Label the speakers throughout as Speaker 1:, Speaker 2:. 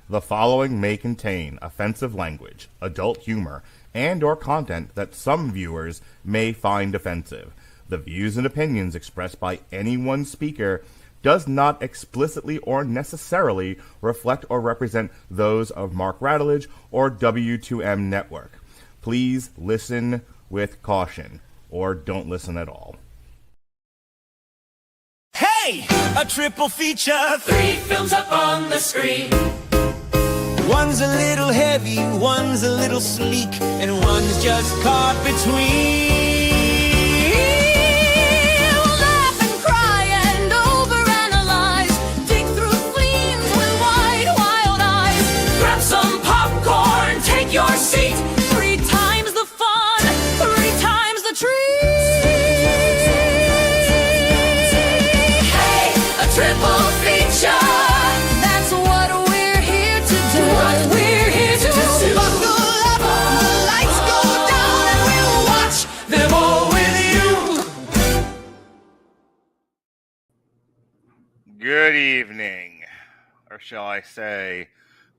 Speaker 1: The following may contain offensive language, adult humor, and/or content that some viewers may find offensive. The views and opinions expressed by any one speaker does not explicitly or necessarily reflect or represent those of Mark Radulich or W2M Network. Please listen with caution, or don't listen at all.
Speaker 2: Hey! A triple feature, 3 films up on the screen. One's a little heavy, one's a little sleek, and one's just caught between.
Speaker 3: We'll laugh and cry and overanalyze, dig through themes with wide, wild eyes.
Speaker 2: Grab some popcorn, take your seat.
Speaker 3: 3 times the fun, 3 times the treat.
Speaker 2: Hey! A triple feature!
Speaker 3: That's what we're here to do.
Speaker 2: What we're here to do.
Speaker 3: Buckle up, the lights go down, and we'll watch
Speaker 2: Them all with you!
Speaker 1: Good evening, or shall I say,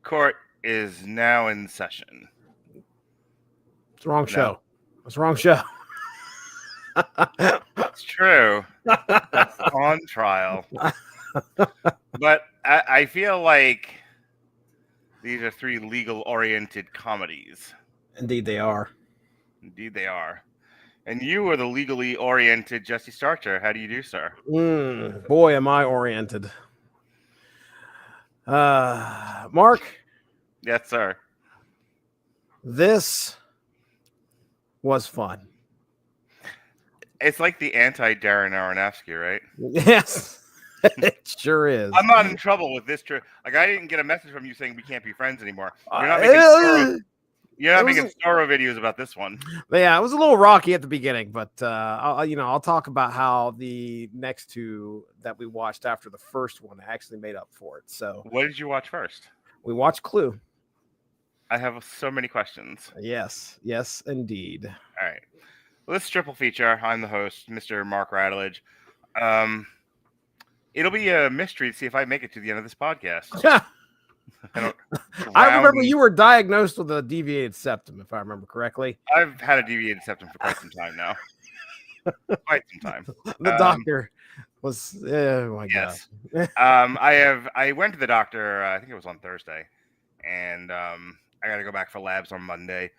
Speaker 1: court is now in session.
Speaker 4: It's the wrong show. It's the wrong show.
Speaker 1: It's true. That's on trial. But I feel like these are 3 legal-oriented comedies.
Speaker 4: Indeed, they are.
Speaker 1: Indeed they are. And you are the legally oriented Jesse Starcher. How do you do, sir?
Speaker 4: Boy, am I oriented. Mark,
Speaker 1: Yes, sir.
Speaker 4: this was fun.
Speaker 1: It's like the anti-Darren Aronofsky, right?
Speaker 4: Yes, it sure is.
Speaker 1: I'm not in trouble with this. Like, I didn't get a message from you saying we can't be friends anymore. You're not making Zorro videos about this one.
Speaker 4: But yeah, it was a little rocky at the beginning, but I'll talk about how the next 2 that we watched after the first one actually made up for it. So
Speaker 1: What did you watch first?
Speaker 4: we watched Clue.
Speaker 1: I have so many questions.
Speaker 4: Yes, indeed.
Speaker 1: All right. Well, this triple feature. I'm the host, Mr. Mark Radulich. It'll be a mystery to see if I make it to the end of this podcast.
Speaker 4: I remember you were diagnosed with a deviated septum, if I remember correctly.
Speaker 1: I've had a deviated septum for quite some time now. Quite some time.
Speaker 4: The doctor was, oh my
Speaker 1: Yes.
Speaker 4: God.
Speaker 1: I went to the doctor, I think it was on Thursday, and I got to go back for labs on Monday.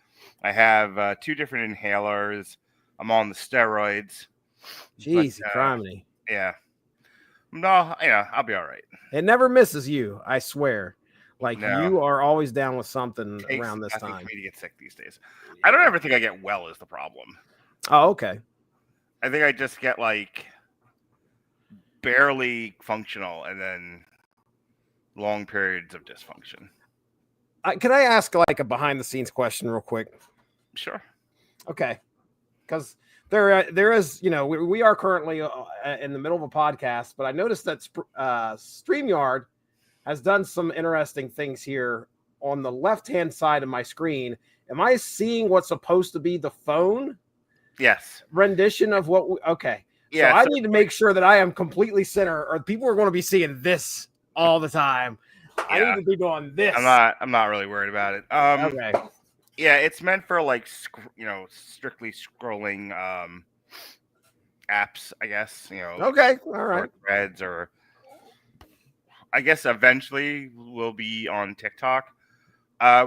Speaker 1: I have 2 different inhalers. I'm on the steroids.
Speaker 4: Jeez,
Speaker 1: But,
Speaker 4: criminy.
Speaker 1: Yeah. No, I'll be all right.
Speaker 4: It never misses you, I swear. Like,
Speaker 1: No.
Speaker 4: you are always down with something around this
Speaker 1: nothing
Speaker 4: time.
Speaker 1: for me to get sick these days. I don't ever think I get well is the problem.
Speaker 4: Oh, okay.
Speaker 1: I think I just get like barely functional and then long periods of dysfunction.
Speaker 4: Can I ask like a behind the scenes question real quick?
Speaker 1: Sure.
Speaker 4: Okay. Because there is, we are currently in the middle of a podcast, but I noticed that StreamYard has done some interesting things here on the left-hand side of my screen. Am I seeing what's supposed to be the phone
Speaker 1: Yes.
Speaker 4: rendition of what? Okay.
Speaker 1: Yeah.
Speaker 4: So I need to make sure that I am completely center, or people are going to be seeing this all the time. I need to be doing this.
Speaker 1: I'm not really worried about it.
Speaker 4: Okay.
Speaker 1: Yeah, it's meant for like strictly scrolling apps, I guess.
Speaker 4: Okay. All right.
Speaker 1: Or threads, or I guess eventually we'll be on TikTok.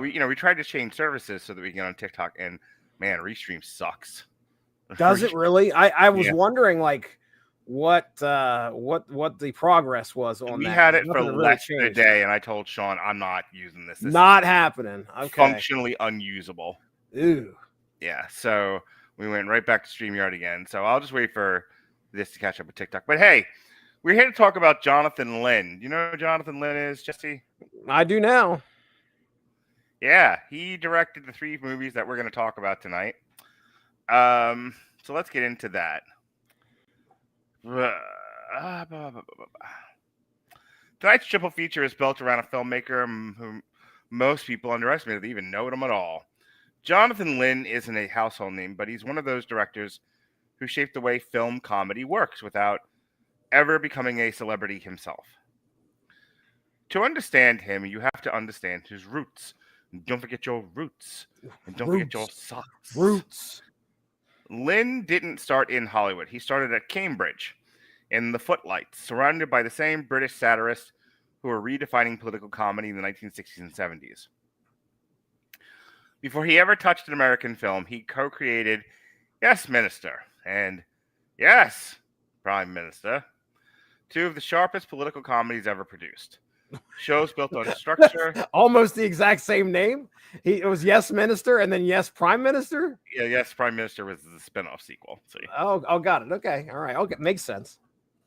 Speaker 1: We tried to change services so that we can get on TikTok, and man, Restream sucks.
Speaker 4: Does it really? I was wondering like what the progress was on
Speaker 1: We
Speaker 4: that.
Speaker 1: had it
Speaker 4: Nothing
Speaker 1: for
Speaker 4: really
Speaker 1: less than a
Speaker 4: changed.
Speaker 1: day, and I told Sean I'm not using this. This
Speaker 4: Not
Speaker 1: is
Speaker 4: happening. Okay.
Speaker 1: functionally unusable.
Speaker 4: Ooh.
Speaker 1: Yeah, so we went right back to StreamYard again. So I'll just wait for this to catch up with TikTok. But hey, we're here to talk about Jonathan Lynn. You know who Jonathan Lynn is, Jesse?
Speaker 4: I do now.
Speaker 1: Yeah, he directed the 3 movies that we're going to talk about tonight. So let's get into that. Tonight's triple feature is built around a filmmaker whom most people underestimate if they even know him at all. Jonathan Lynn isn't a household name, but he's one of those directors who shaped the way film comedy works without ever becoming a celebrity himself. To understand him, you have to understand his roots. And don't forget your roots. And don't forget your socks.
Speaker 4: Roots.
Speaker 1: Lynn didn't start in Hollywood. He started at Cambridge in the Footlights, surrounded by the same British satirists who were redefining political comedy in the 1960s and 70s. Before he ever touched an American film, he co-created Yes, Minister and Yes, Prime Minister, two of the sharpest political comedies ever produced. Shows built on structure.
Speaker 4: Almost the exact same name. It was Yes, Minister, and then Yes, Prime Minister.
Speaker 1: Yeah, Yes, Prime Minister was the spin-off sequel. See.
Speaker 4: Oh, got it. Okay, all right. Okay, makes sense.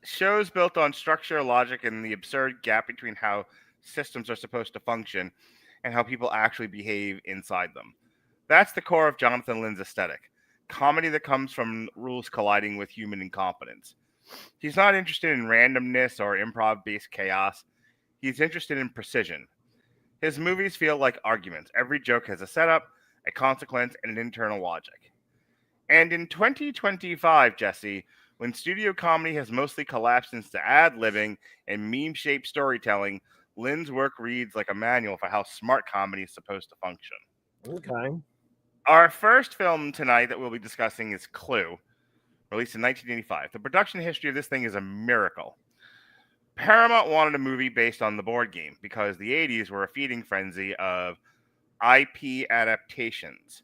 Speaker 1: Shows built on structure, logic, and the absurd gap between how systems are supposed to function and how people actually behave inside them. That's the core of Jonathan Lynn's aesthetic. Comedy that comes from rules colliding with human incompetence. He's not interested in randomness or improv-based chaos. He's interested in precision. His movies feel like arguments. Every joke has a setup, a consequence, and an internal logic. And in 2025, Jesse, when studio comedy has mostly collapsed into ad-libbing and meme-shaped storytelling, Lynn's work reads like a manual for how smart comedy is supposed to function.
Speaker 4: Okay.
Speaker 1: Our first film tonight that we'll be discussing is Clue, released in 1985. The production history of this thing is a miracle. Paramount wanted a movie based on the board game because the 80s were a feeding frenzy of IP adaptations.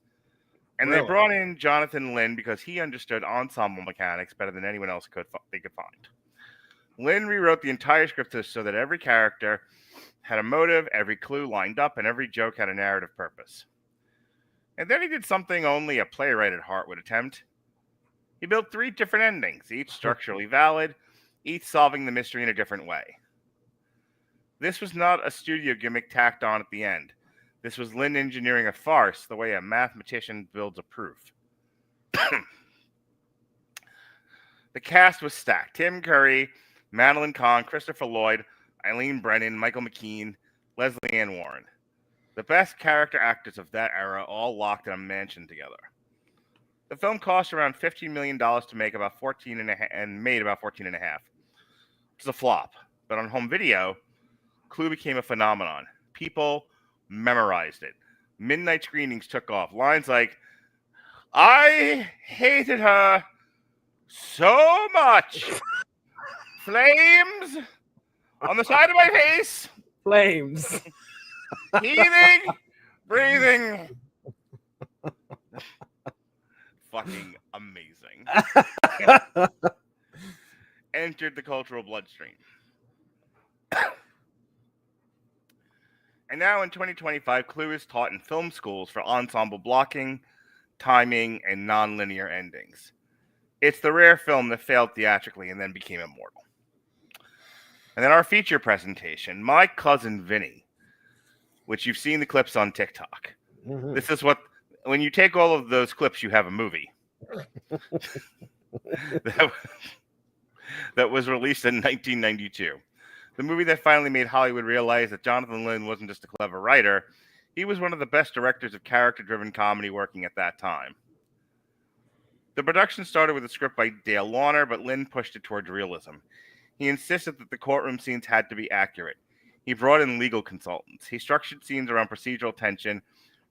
Speaker 1: And They brought in Jonathan Lynn because he understood ensemble mechanics better than anyone else they could find. Lynn rewrote the entire script so that every character had a motive, every clue lined up, and every joke had a narrative purpose. And then he did something only a playwright at heart would attempt. He built 3 different endings, each structurally valid, each solving the mystery in a different way. This was not a studio gimmick tacked on at the end. This was Lynn engineering a farce the way a mathematician builds a proof. The cast was stacked. Tim Curry, Madeline Kahn, Christopher Lloyd, Eileen Brennan, Michael McKean, Leslie Ann Warren. The best character actors of that era all locked in a mansion together. The film cost around $15 million to make, about 14 and a half, and made about 14 and a half. It's a flop, but on home video, Clue became a phenomenon. People memorized it. Midnight screenings took off. Lines like, "I hated her so much. Flames on the side of my face.
Speaker 4: Flames.
Speaker 1: Heaving, breathing." Fucking amazing. Entered the cultural bloodstream. And now in 2025, Clue is taught in film schools for ensemble blocking, timing, and non-linear endings. It's the rare film that failed theatrically and then became immortal. And then our feature presentation, My Cousin Vinny, which you've seen the clips on TikTok. Mm-hmm. This is what, when you take all of those clips, you have a movie. that was released in 1992. The movie that finally made Hollywood realize that Jonathan Lynn wasn't just a clever writer, he was one of the best directors of character-driven comedy working at that time. The production started with a script by Dale Launer, but Lynn pushed it towards realism. He insisted that the courtroom scenes had to be accurate. He brought in legal consultants. He structured scenes around procedural tension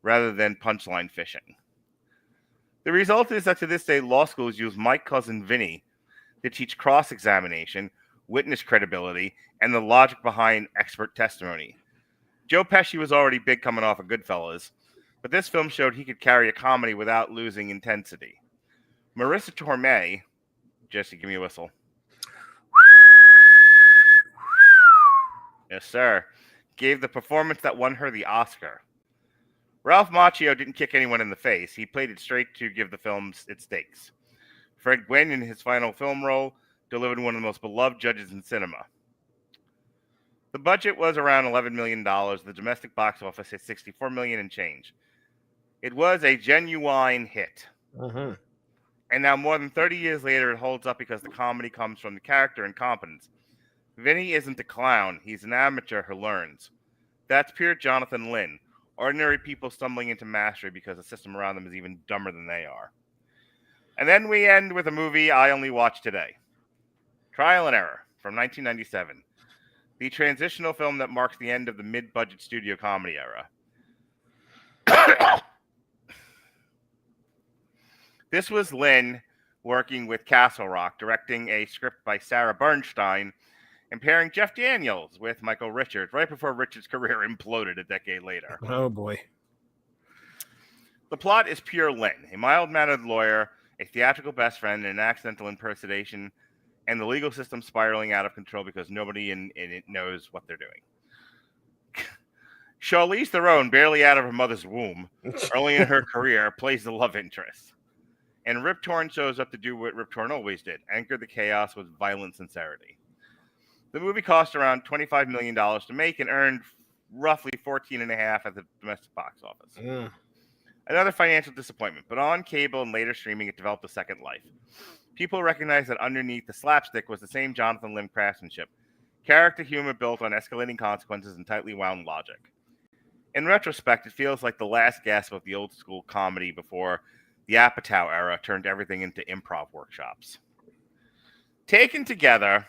Speaker 1: rather than punchline fishing. The result is that to this day, law schools use My Cousin Vinny to teach cross-examination, witness credibility, and the logic behind expert testimony. Joe Pesci was already big coming off of Goodfellas, but this film showed he could carry a comedy without losing intensity. Marisa Tomei, Jesse, give me a whistle. Yes, sir. Gave the performance that won her the Oscar. Ralph Macchio didn't kick anyone in the face. He played it straight to give the film its stakes. Fred Gwynne, in his final film role, delivered one of the most beloved judges in cinema. The budget was around $11 million. The domestic box office hit $64 million and change. It was a genuine hit.
Speaker 4: Mm-hmm.
Speaker 1: And now, more than 30 years later, it holds up because the comedy comes from the character and competence. Vinny isn't a clown. He's an amateur who learns. That's pure Jonathan Lynn. Ordinary people stumbling into mastery because the system around them is even dumber than they are. And then we end with a movie I only watched today. Trial and Error from 1997. the transitional film that marks the end of the mid-budget studio comedy era. This was Lynn working with Castle Rock, directing a script by Sarah Bernstein, and pairing Jeff Daniels with Michael Richards right before Richards' career imploded a decade later.
Speaker 4: Oh, boy.
Speaker 1: The plot is pure Lynn, a mild-mannered lawyer, a theatrical best friend, and an accidental impersonation, and the legal system spiraling out of control because nobody in it knows what they're doing. Charlize Theron, barely out of her mother's womb, early in her career, plays the love interest. And Rip Torn shows up to do what Rip Torn always did, anchor the chaos with violent sincerity. The movie cost around $25 million to make and earned roughly $14.5 million at the domestic box office. Another financial disappointment, but on cable and later streaming, it developed a second life. People recognized that underneath the slapstick was the same Jonathan Lim craftsmanship, character humor built on escalating consequences and tightly wound logic. In retrospect, it feels like the last gasp of the old school comedy before the Apatow era turned everything into improv workshops. Taken together,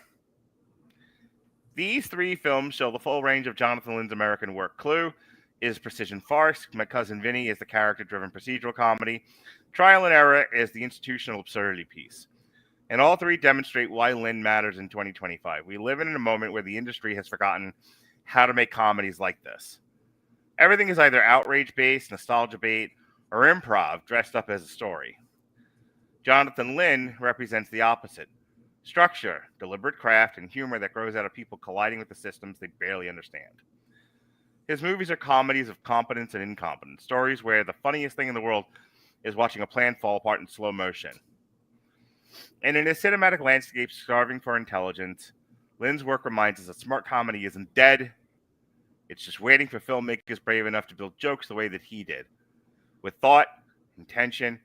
Speaker 1: these three films show the full range of Jonathan Lynn's American work. Clue is precision farce. My Cousin Vinny is the character-driven procedural comedy. Trial and Error is the institutional absurdity piece. And all three demonstrate why Lynn matters in 2025. We live in a moment where the industry has forgotten how to make comedies like this. Everything is either outrage-based, nostalgia bait, or improv dressed up as a story. Jonathan Lynn represents the opposite. Structure, deliberate craft, and humor that grows out of people colliding with the systems they barely understand. His movies are comedies of competence and incompetence, stories where the funniest thing in the world is watching a plan fall apart in slow motion. And in his cinematic landscape starving for intelligence, Lynn's work reminds us that smart comedy isn't dead. It's just waiting for filmmakers brave enough to build jokes the way that he did. With thought, intention,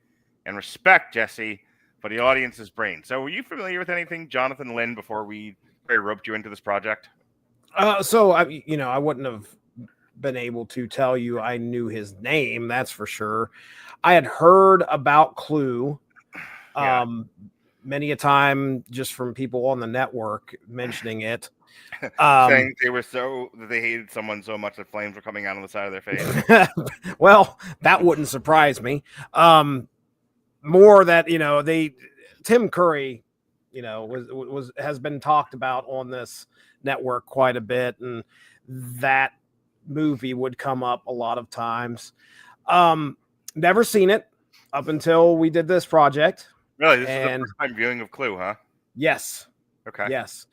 Speaker 1: and respect, Jesse, for the audience's brain. So were you familiar with anything Jonathan Lynn before we roped you into this project?
Speaker 4: So I wouldn't have been able to tell you I knew his name, that's for sure. I had heard about Clue many a time just from people on the network mentioning it.
Speaker 1: Saying they hated someone so much that flames were coming out on the side of their face.
Speaker 4: Well, that wouldn't surprise me. More that Tim Curry, has been talked about on this network quite a bit, and that movie would come up a lot of times. Never seen it up until we did this project.
Speaker 1: Really, this is the first time viewing of Clue, huh?
Speaker 4: Yes.
Speaker 1: Okay.
Speaker 4: Yes.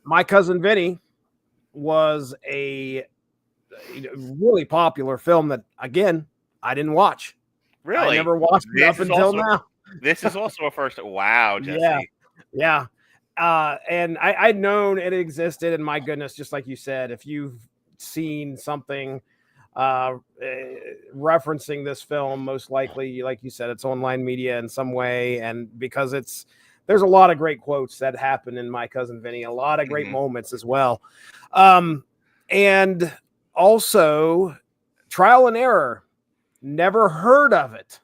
Speaker 4: My Cousin Vinny was a really popular film that, again, I didn't watch.
Speaker 1: Really?
Speaker 4: I never watched it up until now.
Speaker 1: This is also a first. Wow, Jesse.
Speaker 4: Yeah. And I'd known it existed, and my goodness, just like you said, if you've seen something referencing this film, most likely, like you said, it's online media in some way, and because there's a lot of great quotes that happen in My Cousin Vinny, a lot of great moments as well. And also Trial and Error, never heard of it.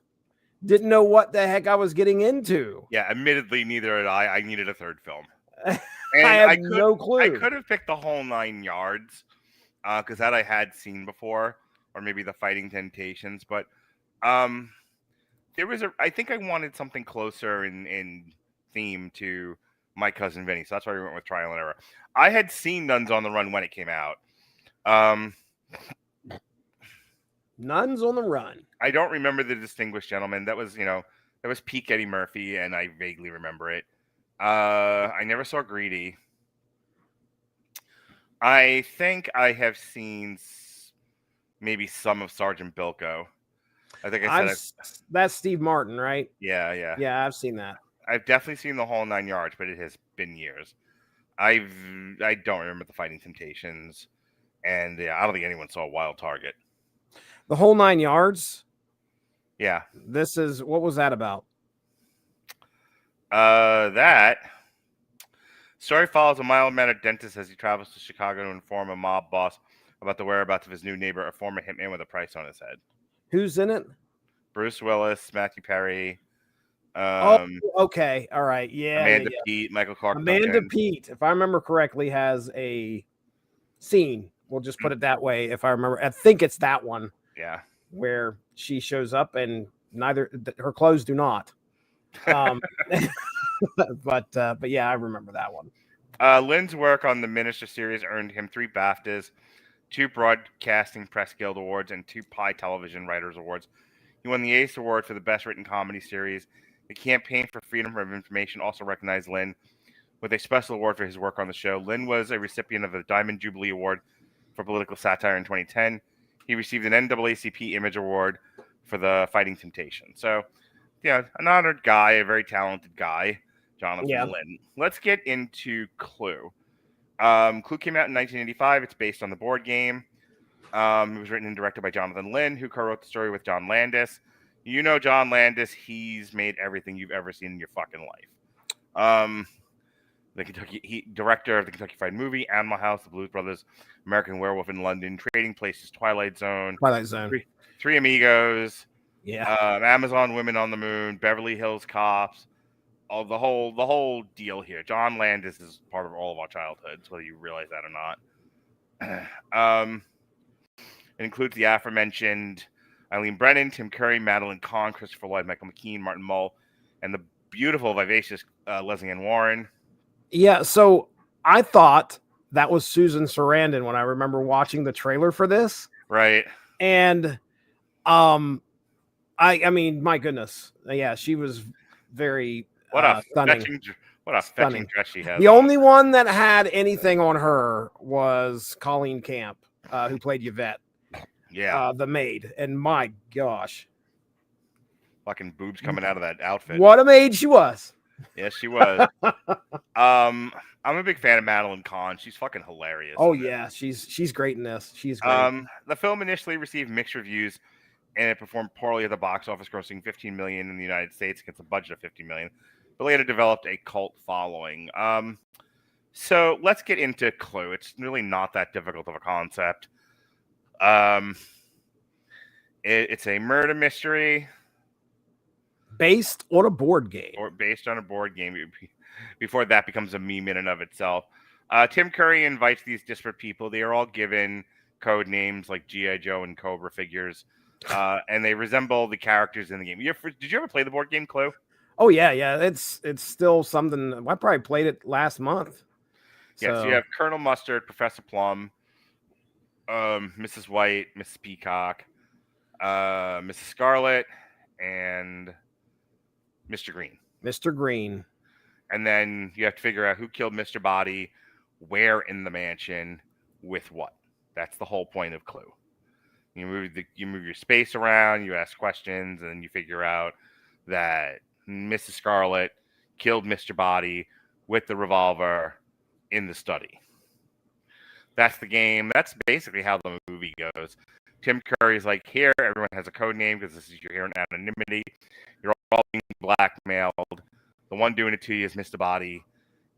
Speaker 4: Didn't know what the heck I was getting into.
Speaker 1: Yeah, admittedly, neither did I. I needed a third film.
Speaker 4: And I have no clue.
Speaker 1: I could have picked The Whole Nine Yards, because that I had seen before, or maybe The Fighting Temptations. But I think I wanted something closer in theme to My Cousin Vinny, so that's why we went with Trial and Error. I had seen Nuns on the Run when it came out.
Speaker 4: Nuns on the Run.
Speaker 1: I don't remember The Distinguished Gentleman. That was peak Eddie Murphy, and I vaguely remember it. I never saw Greedy. I think I have seen maybe some of Sergeant Bilko. I think
Speaker 4: that's Steve Martin, right?
Speaker 1: Yeah.
Speaker 4: Yeah, I've seen that.
Speaker 1: I've definitely seen The Whole Nine Yards, but it has been years. I don't remember The Fighting Temptations, and I don't think anyone saw Wild Target.
Speaker 4: The Whole Nine Yards?
Speaker 1: Yeah.
Speaker 4: What was that about?
Speaker 1: That story follows a mild-mannered dentist as he travels to Chicago to inform a mob boss about the whereabouts of his new neighbor, a former hitman with a price on his head.
Speaker 4: Who's in it?
Speaker 1: Bruce Willis, Matthew Perry,
Speaker 4: Okay. All right. Yeah.
Speaker 1: Amanda Peet, Michael Clark
Speaker 4: Amanda
Speaker 1: Duncan.
Speaker 4: Peet, if I remember correctly, has a scene. We'll just put it that way. If I remember, I think it's that one.
Speaker 1: Yeah.
Speaker 4: Where she shows up and her clothes do not. But yeah, I remember that one.
Speaker 1: Lynn's work on the Minister series earned him 3 BAFTAs, 2 Broadcasting Press Guild Awards, and 2 Pi Television Writers Awards. He won the ACE Award for the Best Written Comedy Series. The Campaign for Freedom of Information also recognized Lynn with a special award for his work on the show. Lynn was a recipient of the Diamond Jubilee Award for Political Satire in 2010. He received an NAACP Image Award for the Fighting Temptation. So, yeah, an honored guy, a very talented guy, Jonathan Lynn. Let's get into Clue. Clue came out in 1985. It's based on the board game. It was written and directed by Jonathan Lynn, who co-wrote the story with John Landis. You know John Landis. He's made everything you've ever seen in your fucking life. Director of the Kentucky Fried Movie, Animal House, The Blues Brothers, American Werewolf in London, Trading Places, Twilight Zone, Three Amigos, Amazon Women on the Moon, Beverly Hills Cops, the whole deal here. John Landis is part of all of our childhoods, whether you realize that or not. It includes the aforementioned Eileen Brennan, Tim Curry, Madeline Kahn, Christopher Lloyd, Michael McKean, Martin Mull, and the beautiful, vivacious Leslie Ann Warren. Yeah,
Speaker 4: so I thought that was Susan Sarandon when I remember watching the trailer for this.
Speaker 1: Right.
Speaker 4: And I mean, my goodness. Yeah, she was very stunning.
Speaker 1: What a fetching dress she has.
Speaker 4: The only one that had anything on her was Colleen Camp, who played Yvette.
Speaker 1: Yeah.
Speaker 4: The maid. And my gosh.
Speaker 1: Fucking boobs coming out of that outfit.
Speaker 4: What a maid she was.
Speaker 1: Yes, she was. I'm a big fan of Madeline Kahn. She's fucking hilarious.
Speaker 4: Oh yeah, she's great in this. She's great.
Speaker 1: The film initially received mixed reviews, and it performed poorly at the box office, grossing $15 million in the United States against a budget of $50 million, but later developed a cult following. So let's get into Clue. It's really not that difficult of a concept. It's a murder mystery.
Speaker 4: Based on a board game.
Speaker 1: Or based on a board game. Before that becomes a meme in and of itself. Tim Curry invites these disparate people. They are all given code names like G.I. Joe and Cobra figures. And they resemble the characters in the game. Did you ever play the board game Clue?
Speaker 4: Oh, yeah. It's still something. I probably played it last month.
Speaker 1: Yeah, so you have Colonel Mustard, Professor Plum, Mrs. White, Mrs. Peacock, Mrs. Scarlet, and Mr. Green.
Speaker 4: Mr. Green.
Speaker 1: And then you have to figure out who killed Mr. Body, where in the mansion, with what. That's the whole point of Clue. You move your space around, you ask questions, and then you figure out that Mrs. Scarlet killed Mr. Body with the revolver in the study. That's the game. That's basically how the movie goes. Tim Curry's like, here, everyone has a code name because this is your here in anonymity. You're all being blackmailed. The one doing it to you is Mr. Body.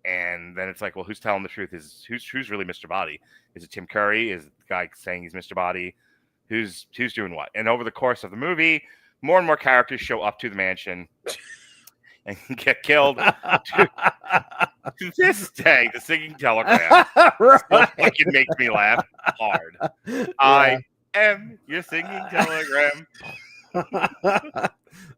Speaker 1: And then it's like, well, who's telling the truth? Who's really Mr. Body? Is it Tim Curry? Is it the guy saying he's Mr. Body? Who's doing what? And over the course of the movie, more and more characters show up to the mansion and get killed. To this day, the singing telegram still fucking makes me laugh hard. Yeah. I am your singing telegram.
Speaker 4: Yeah,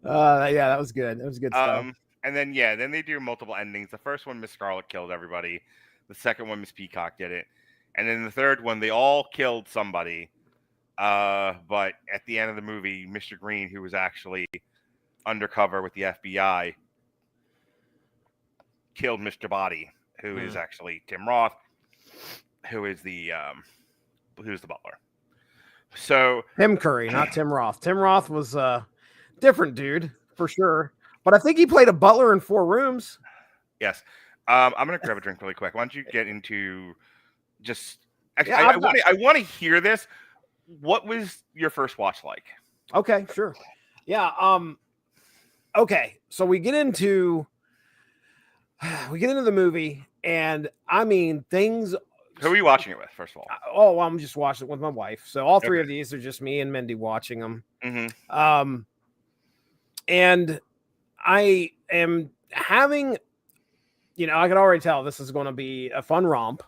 Speaker 4: that was good. That was good stuff.
Speaker 1: And then they do multiple endings. The first one, Miss Scarlet killed everybody. The second one, Miss Peacock did it. And then the third one, they all killed somebody. But at the end of the movie, Mr. Green, who was actually undercover with the FBI, killed Mr. Body, who is actually Tim Roth, who is who's the butler. So
Speaker 4: Tim Curry, not Tim Roth. Tim Roth was a different dude for sure, but I think he played a butler in 4 Rooms.
Speaker 1: Yes. I'm gonna grab a drink really quick. Why don't you get into just? Actually, I want to hear this. What was your first watch like?
Speaker 4: Okay, sure. Yeah. Okay, so we get into the movie, and I mean things.
Speaker 1: Who are you watching it with, first of all?
Speaker 4: Oh, I'm just watching it with my wife. So all 3 of these are just me and Mindy watching them.
Speaker 1: Mm-hmm.
Speaker 4: And I am having, I can already tell this is going to be a fun romp.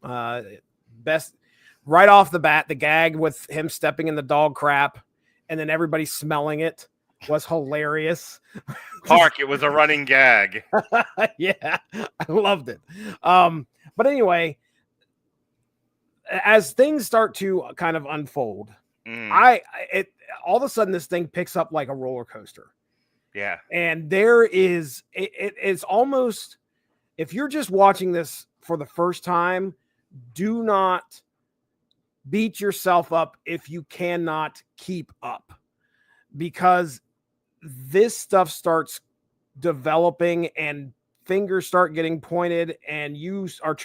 Speaker 4: Best right off the bat, the gag with him stepping in the dog crap and then everybody smelling it was hilarious.
Speaker 1: Hark, it was a running gag.
Speaker 4: Yeah, I loved it. But anyway, as things start to kind of unfold, all of a sudden this thing picks up like a roller coaster.
Speaker 1: Yeah.
Speaker 4: And it's almost, if you're just watching this for the first time, do not beat yourself up if you cannot keep up, because this stuff starts developing and fingers start getting pointed, and you are,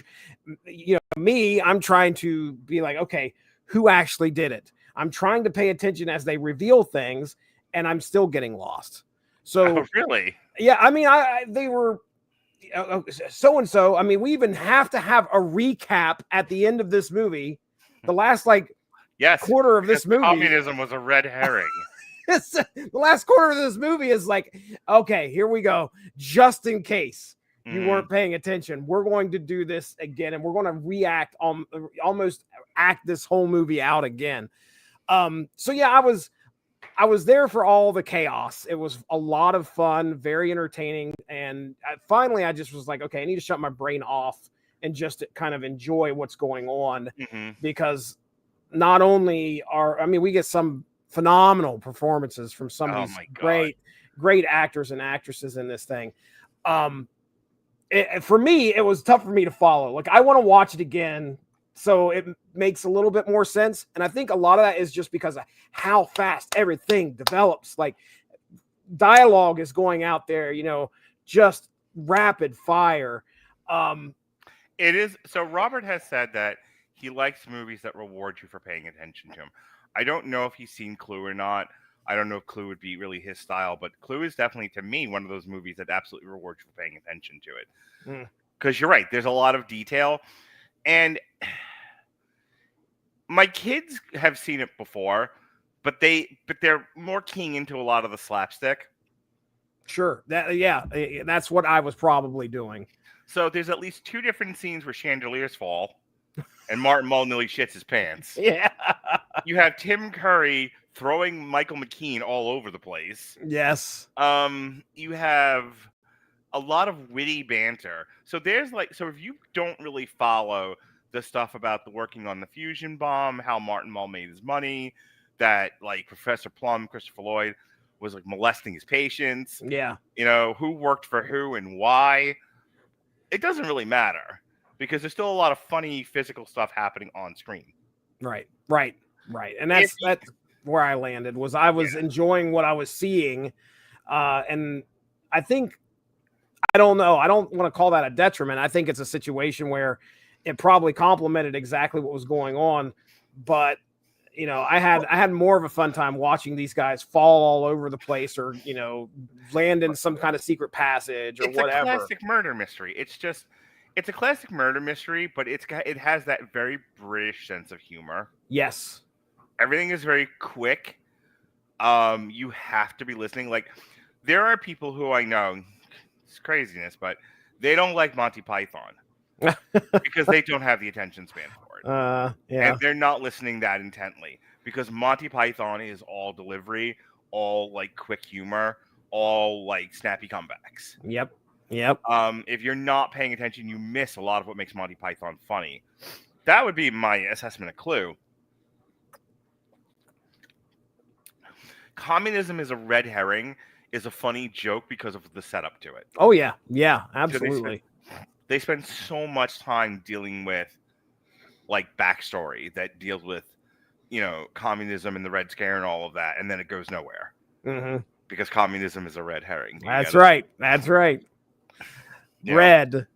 Speaker 4: I'm trying to be like, okay, who actually did it? I'm trying to pay attention as they reveal things, and I'm still getting lost. So
Speaker 1: really?
Speaker 4: Yeah, I mean, they were so-and-so. I mean, we even have to have a recap at the end of this movie. The last quarter of this movie.
Speaker 1: Communism was a red herring.
Speaker 4: The last quarter of this movie is like, okay, here we go. Just in case you weren't paying attention, we're going to do this again, and we're going to react, almost act this whole movie out again. So yeah, I was there for all the chaos. It was a lot of fun, very entertaining, and finally I just was like, okay, I need to shut my brain off and just kind of enjoy what's going on, because not only we get some phenomenal performances from some of these great actors and actresses in this thing. For me, it was tough for me to follow. Like, I want to watch it again, so it makes a little bit more sense. And I think a lot of that is just because of how fast everything develops. Like, dialogue is going out there, just rapid fire.
Speaker 1: It is. So Robert has said that he likes movies that reward you for paying attention to him. I don't know if he's seen Clue or not. I don't know if Clue would be really his style, but Clue is definitely, to me, one of those movies that absolutely rewards you for paying attention to it. Because you're right, there's a lot of detail. And my kids have seen it before, but they're more keying into a lot of the slapstick.
Speaker 4: Sure. That's what I was probably doing.
Speaker 1: So there's at least 2 different scenes where chandeliers fall and Martin Mull nearly shits his pants.
Speaker 4: Yeah.
Speaker 1: You have Tim Curry throwing Michael McKean all over the place.
Speaker 4: Yes.
Speaker 1: You have a lot of witty banter. So if you don't really follow the stuff about the working on the fusion bomb, how Martin Mull made his money, that Professor Plum, Christopher Lloyd, was molesting his patients.
Speaker 4: Yeah.
Speaker 1: Who worked for who and why. It doesn't really matter, because there's still a lot of funny physical stuff happening on screen.
Speaker 4: Right. And that's where I landed. I was enjoying what I was seeing. And I think, I don't know, I don't want to call that a detriment. I think it's a situation where it probably complemented exactly what was going on. But, I had more of a fun time watching these guys fall all over the place, or, land in some kind of secret passage or whatever.
Speaker 1: It's a classic murder mystery. It's a classic murder mystery, but it has that very British sense of humor.
Speaker 4: Yes.
Speaker 1: Everything is very quick. You have to be listening. There are people who I know, it's craziness, but they don't like Monty Python because they don't have the attention span for it.
Speaker 4: Yeah.
Speaker 1: And they're not listening that intently, because Monty Python is all delivery, all quick humor, all snappy comebacks.
Speaker 4: Yep.
Speaker 1: If you're not paying attention, you miss a lot of what makes Monty Python funny. That would be my assessment of Clue. Communism is a red herring is a funny joke because of the setup to it.
Speaker 4: Oh yeah, absolutely.
Speaker 1: They spend so much time dealing with backstory that deals with communism and the Red Scare and all of that, and then it goes nowhere because communism is a red herring.
Speaker 4: That's right. Red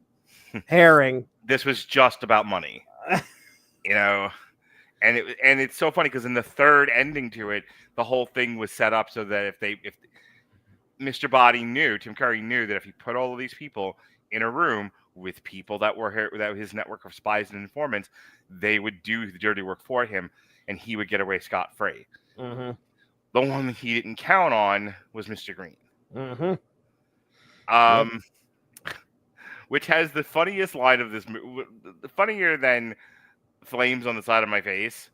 Speaker 4: herring.
Speaker 1: This was just about money, and it's so funny because in the third ending to it, the whole thing was set up so that if Mr. Body Tim Curry knew that if he put all of these people in a room with people that were his network of spies and informants, they would do the dirty work for him, and he would get away scot-free. The one that he didn't count on was Mr. Green. Which has the funniest line of this movie, funnier than flames on the side of my face,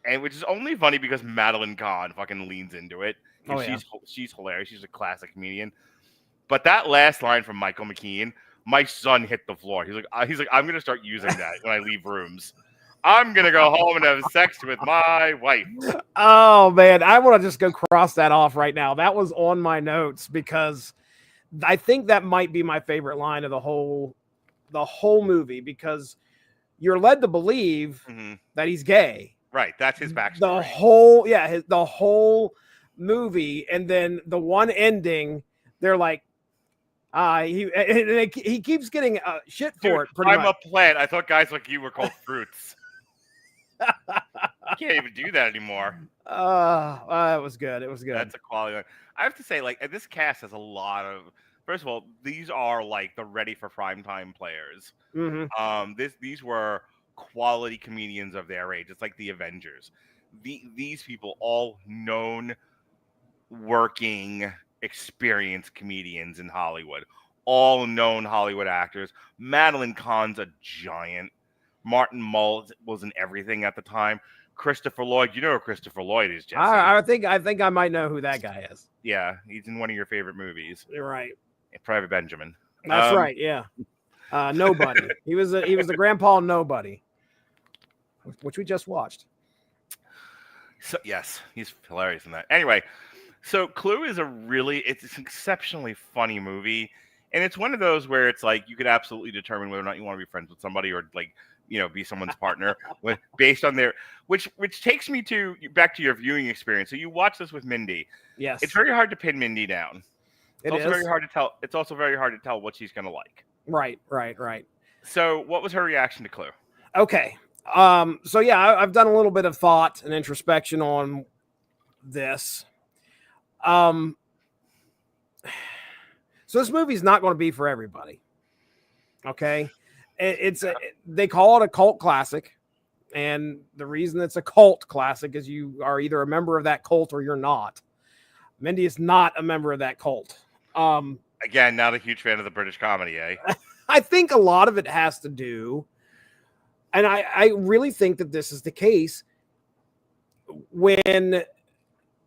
Speaker 1: and which is only funny because Madeline Kahn fucking leans into it.
Speaker 4: Oh, yeah.
Speaker 1: She's hilarious. She's a classic comedian. But that last line from Michael McKean, my son hit the floor. He's like, I'm gonna start using that when I leave rooms. I'm gonna go home and have sex with my wife.
Speaker 4: Oh man, I want to just go cross that off right now. That was on my notes because I think that might be my favorite line of the whole movie, because you're led to believe that he's gay.
Speaker 1: Right, that's his backstory.
Speaker 4: The whole movie, and then the one ending, they're like, he keeps getting shit for it. Pretty
Speaker 1: I'm
Speaker 4: much.
Speaker 1: a plant. I thought guys like you were called fruits. You can't even do that anymore.
Speaker 4: It was good. It was good.
Speaker 1: That's a quality line. I have to say, like, this cast has a lot of. First of all, these are like the ready for primetime players. These were quality comedians of their age. It's like the Avengers. These people, all known, working, experienced comedians in Hollywood, all known Hollywood actors. Madeline Kahn's a giant. Martin Mull was in everything at the time. Christopher Lloyd, you know who Christopher Lloyd is, Jesse?
Speaker 4: I think I might know who that guy is.
Speaker 1: Yeah, he's in one of your favorite movies.
Speaker 4: You're right.
Speaker 1: Private Benjamin.
Speaker 4: That's right. Yeah. Nobody. He was the grandpa Nobody, which we just watched.
Speaker 1: So yes, he's hilarious in that. Anyway, so Clue is it's an exceptionally funny movie, and it's one of those where it's like you could absolutely determine whether or not you want to be friends with somebody or like, you know, be someone's partner based on their which takes me back to your viewing experience. So you watch this with Mindy.
Speaker 4: Yes.
Speaker 1: It's very hard to pin Mindy down. It's also very hard to tell. It's also very hard to tell what she's going to like.
Speaker 4: Right.
Speaker 1: So what was her reaction to Clue?
Speaker 4: Okay. So yeah, I've done a little bit of thought and introspection on this. So this movie's not going to be for everybody. Okay. They call it a cult classic. And the reason it's a cult classic is you are either a member of that cult or you're not. Mindy is not a member of that cult.
Speaker 1: Again, not a huge fan of the British comedy, eh?
Speaker 4: I think a lot of it has to do, and I really think that this is the case, when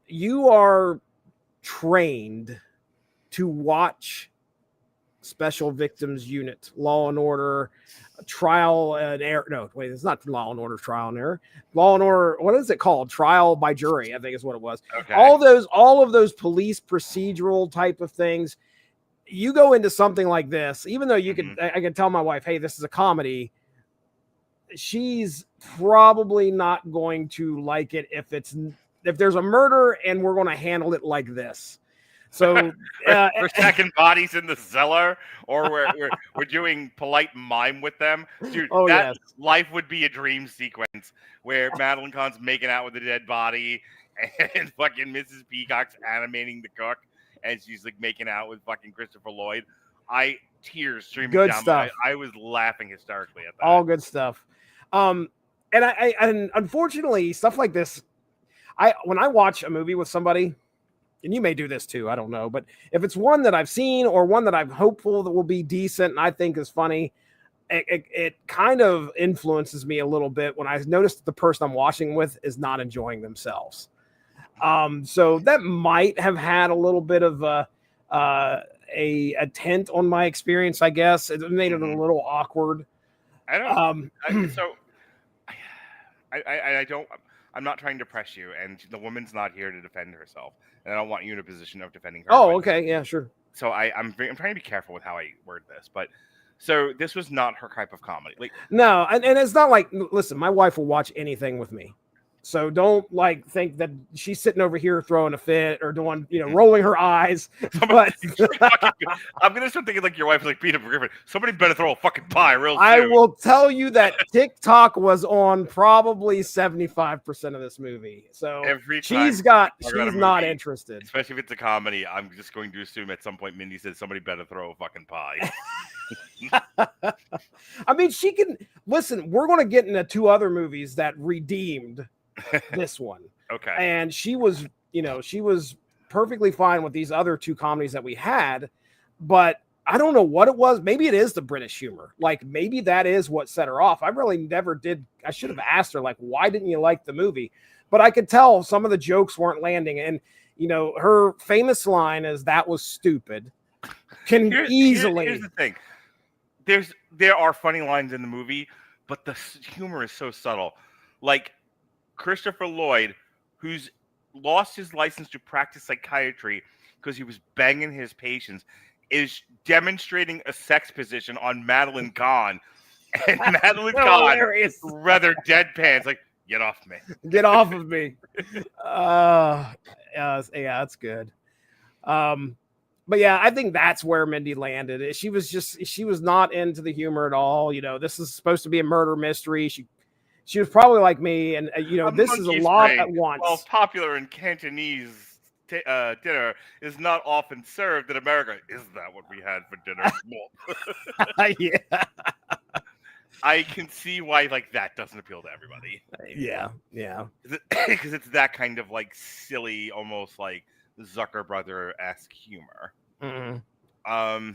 Speaker 4: you are trained to watch Special Victims Unit, Law and Order, Trial and Error. No, wait, it's not Law and Order, Trial and Error. Law and Order, what is it called? Trial by Jury, I think is what it was.
Speaker 1: Okay.
Speaker 4: All of those police procedural type of things. You go into something like this, even though I could tell my wife, hey, this is a comedy. She's probably not going to like it if there's a murder and we're going to handle it like this. So
Speaker 1: we're stacking bodies in the cellar, or we're doing polite mime with them, dude. Yes. Life would be a dream sequence where Madeline Kahn's making out with a dead body, and fucking Mrs. Peacock's animating the cook, and she's like making out with fucking Christopher Lloyd. Tears streaming
Speaker 4: good
Speaker 1: down.
Speaker 4: Stuff.
Speaker 1: I was laughing hysterically at that.
Speaker 4: All good stuff. And unfortunately, stuff like this, when I watch a movie with somebody. And you may do this too, I don't know. But if it's one that I've seen or one that I'm hopeful that will be decent and I think is funny, it kind of influences me a little bit when I notice that the person I'm watching with is not enjoying themselves. So that might have had a little bit of a tent on my experience, I guess. It made it a little awkward.
Speaker 1: I don't. I don't. I'm not trying to press you, and the woman's not here to defend herself, and I don't want you in a position of defending her.
Speaker 4: Oh, okay, yeah, sure.
Speaker 1: So I'm trying to be careful with how I word this, but so this was not her type of comedy. Like,
Speaker 4: no, and it's not like, listen, my wife will watch anything with me. So don't think that she's sitting over here throwing a fit or doing, rolling her eyes. But
Speaker 1: I'm gonna start thinking like your wife is like Peter Griffin. Somebody better throw a fucking pie real soon.
Speaker 4: I will tell you that TikTok was on probably 75% of this movie. So she's not interested.
Speaker 1: Especially if it's a comedy, I'm just going to assume at some point Mindy says somebody better throw a fucking pie.
Speaker 4: I mean, she can listen. We're going to get into two other movies that redeemed this one.
Speaker 1: Okay.
Speaker 4: And she was perfectly fine with these other two comedies that we had. But I don't know what it was. Maybe it is the British humor. Like maybe that is what set her off. I really never did. I should have asked her, like, why didn't you like the movie? But I could tell some of the jokes weren't landing. And, you know, her famous line is, "That was stupid." Here's
Speaker 1: the thing. There are funny lines in the movie, but the humor is so subtle. Like Christopher Lloyd, who's lost his license to practice psychiatry because he was banging his patients, is demonstrating a sex position on Madeline Kahn. And Madeline Kahn, rather deadpan, like, "Get off me.
Speaker 4: Get off of me." Yeah, that's good. But yeah, I think that's where Mindy landed. She was not into the humor at all. You know, this is supposed to be a murder mystery. She was probably like me, and you know, this is a lot at once.
Speaker 1: Well, popular in Cantonese dinner is not often served in America. Is that what we had for dinner?
Speaker 4: Yeah.
Speaker 1: I can see why like that doesn't appeal to everybody.
Speaker 4: Yeah.
Speaker 1: Because it's that kind of like silly, almost like Zucker Brother-esque humor.
Speaker 4: Mm-hmm.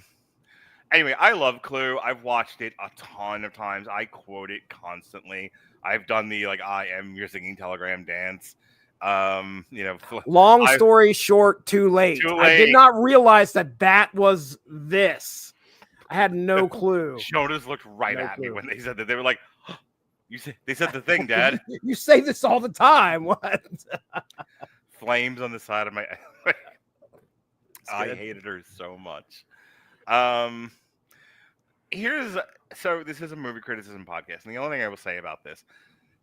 Speaker 1: Anyway, I love Clue. I've watched it a ton of times. I quote it constantly. I've done the like "I am your singing telegram" dance. You know,
Speaker 4: long story short, too late. I did not realize that was this. I had no clue.
Speaker 1: Jonas looked right at me when they said that. They were like, oh, they said the thing, Dad.
Speaker 4: You say this all the time. What?
Speaker 1: Flames on the side of my I hated her so much. So this is a movie criticism podcast, and the only thing I will say about this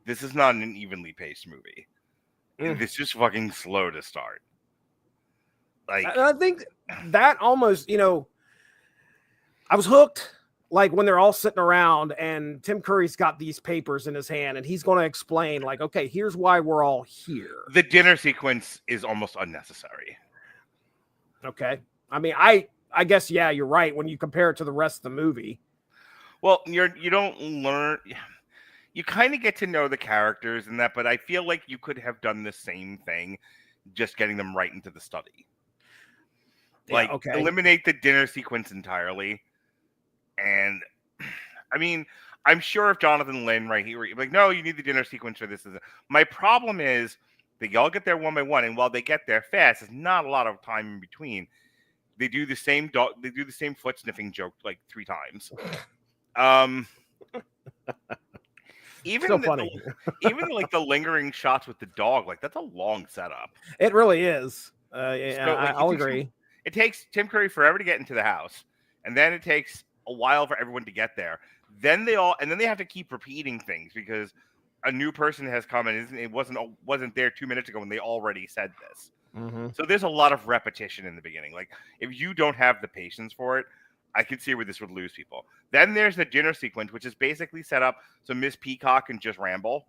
Speaker 1: is not an evenly paced movie. It's just fucking slow to start. Like,
Speaker 4: I think that almost, you know, I was hooked. Like when they're all sitting around and Tim Curry's got these papers in his hand and he's going to explain, like, okay, here's why we're all here.
Speaker 1: The dinner sequence is almost unnecessary.
Speaker 4: Okay. I mean, I guess, yeah, you're right. When you compare it to the rest of the movie.
Speaker 1: Well, you don't learn. You kind of get to know the characters and that, but I feel like you could have done the same thing, just getting them right into the study. Like, eliminate the dinner sequence entirely. And I mean, I'm sure if Jonathan Lynn right here, like, no, you need the dinner sequence for this. My problem is they all get there one by one, and while they get there fast, there's not a lot of time in between. They do the same foot sniffing joke like 3 times. Even
Speaker 4: so funny.
Speaker 1: Even like the lingering shots with the dog, like that's a long setup.
Speaker 4: It really is. Yeah,
Speaker 1: so, like,
Speaker 4: I'll agree.
Speaker 1: It takes Tim Curry forever to get into the house, and then it takes a while for everyone to get there. Then they have to keep repeating things because a new person has come and it wasn't there 2 minutes ago when they already said this.
Speaker 4: Mm-hmm.
Speaker 1: So there's a lot of repetition in the beginning. Like if you don't have the patience for it, I could see where this would lose people. Then there's the dinner sequence, which is basically set up so Miss Peacock can just ramble,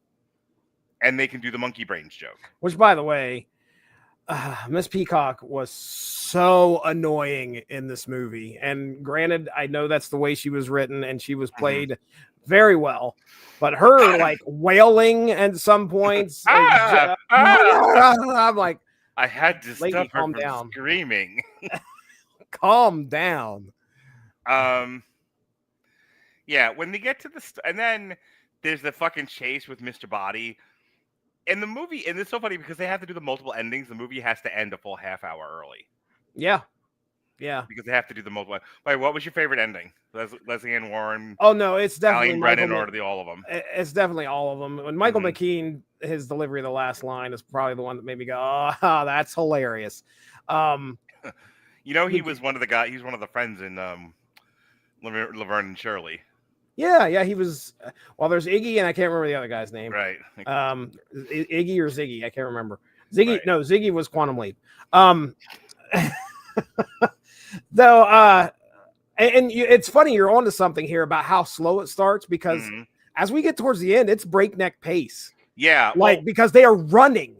Speaker 1: and they can do the monkey brains joke.
Speaker 4: Which, by the way, Miss Peacock was so annoying in this movie. And granted, I know that's the way she was written and she was played very well. But her like wailing at some points, I'm like,
Speaker 1: I had to
Speaker 4: lady,
Speaker 1: stop her
Speaker 4: calm
Speaker 1: from
Speaker 4: down.
Speaker 1: screaming.
Speaker 4: Calm down.
Speaker 1: Yeah, when they get to and then there's the fucking chase with Mr. Body. In the movie, and it's so funny because they have to do the multiple endings. The movie has to end a full half hour early.
Speaker 4: Yeah.
Speaker 1: Because they have to do the multiple. Wait, what was your favorite ending? Leslie Ann Warren.
Speaker 4: Oh no, it's definitely
Speaker 1: Brennan, or all of them.
Speaker 4: It's definitely all of them. When Michael McKean, his delivery of the last line is probably the one that made me go, "Oh, that's hilarious."
Speaker 1: You know, he was one of the guys. He's one of the friends in Laverne and Shirley.
Speaker 4: Yeah, he was. Well, there's Iggy, and I can't remember the other guy's name.
Speaker 1: Right.
Speaker 4: Iggy or Ziggy, I can't remember. Ziggy, right. No, Ziggy was Quantum Leap. Though, it's funny, you're onto something here about how slow it starts because as we get towards the end, it's breakneck pace.
Speaker 1: Yeah,
Speaker 4: because they are running.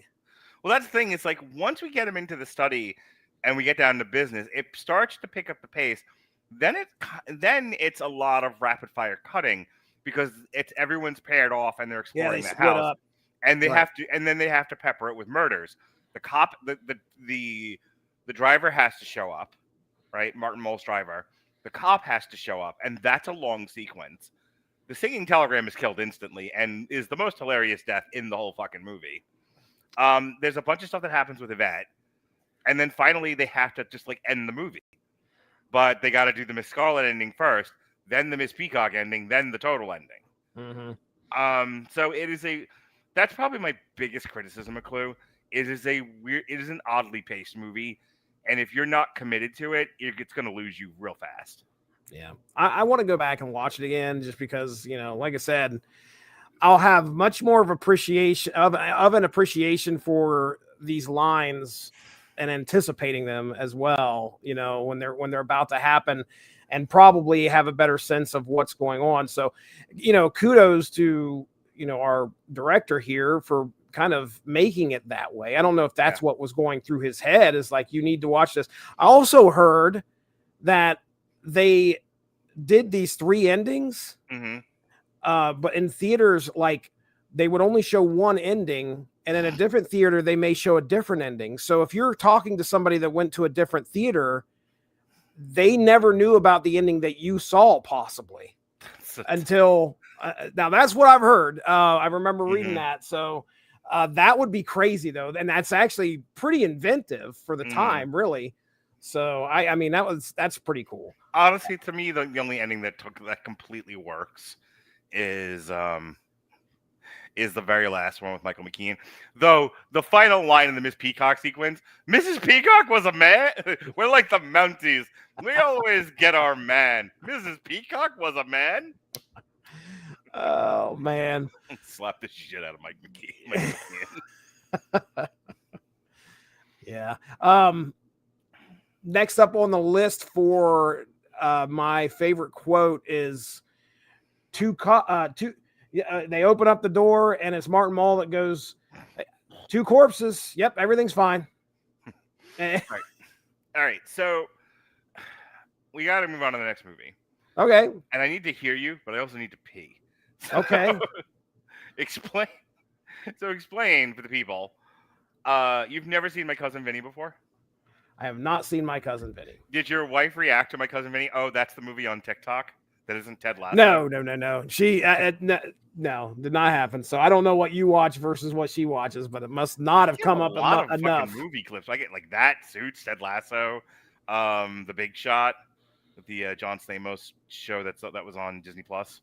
Speaker 1: Well, that's the thing. It's like once we get them into the study and we get down to business, it starts to pick up the pace. Then it's a lot of rapid fire cutting because everyone's paired off and they're exploring the house, up. And they have to, and then they have to pepper it with murders. The cop, the driver has to show up, right? Martin Mulstriver. The cop has to show up, and that's a long sequence. The singing telegram is killed instantly and is the most hilarious death in the whole fucking movie. There's a bunch of stuff that happens with Yvette, and then finally they have to just like end the movie. But they got to do the Miss Scarlet ending first, then the Miss Peacock ending, then the total ending.
Speaker 4: Mm-hmm.
Speaker 1: So that's probably my biggest criticism of Clue. It is an oddly paced movie, and if you're not committed to it, it's going to lose you real fast.
Speaker 4: Yeah, I want to go back and watch it again just because, like I said, I'll have much more of an appreciation for these lines and anticipating them as well, when they're about to happen, and probably have a better sense of what's going on. So, kudos to, our director here for kind of making it that way. I don't know if that's what was going through his head, is like, you need to watch this. I also heard that they did these 3 endings, but in theaters, like, they would only show one ending, and in a different theater, they may show a different ending. So if you're talking to somebody that went to a different theater, they never knew about the ending that you saw, possibly, until now. That's what I've heard. I remember reading that. So that would be crazy, though, and that's actually pretty inventive for the time, really. So I mean, that's pretty cool.
Speaker 1: Honestly, to me, the only ending that completely works is the very last one with Michael McKean. Though the final line in the Miss Peacock sequence, Mrs. Peacock was a man. We're like the Mounties. We always get our man. Mrs. Peacock was a man.
Speaker 4: Oh man!
Speaker 1: Slap the shit out of Mike McKean.
Speaker 4: Yeah. Next up on the list for my favorite quote is they open up the door and it's Martin Mull that goes, 2 corpses. Yep, everything's fine.
Speaker 1: All right. So we got to move on to the next movie.
Speaker 4: Okay.
Speaker 1: And I need to hear you, but I also need to pee. So,
Speaker 4: okay.
Speaker 1: Explain for the people. You've never seen My Cousin Vinny before?
Speaker 4: I have not seen My Cousin Vinny.
Speaker 1: Did your wife react to My Cousin Vinny? Oh, that's the movie on TikTok that isn't Ted Lasso?
Speaker 4: No. She no, did not happen. So I don't know what you watch versus what she watches, but it must not have come up
Speaker 1: a lot of
Speaker 4: enough.
Speaker 1: Fucking movie clips. I get like that, Suits, Ted Lasso, The Big Shot, the John Stamos show that was on Disney Plus.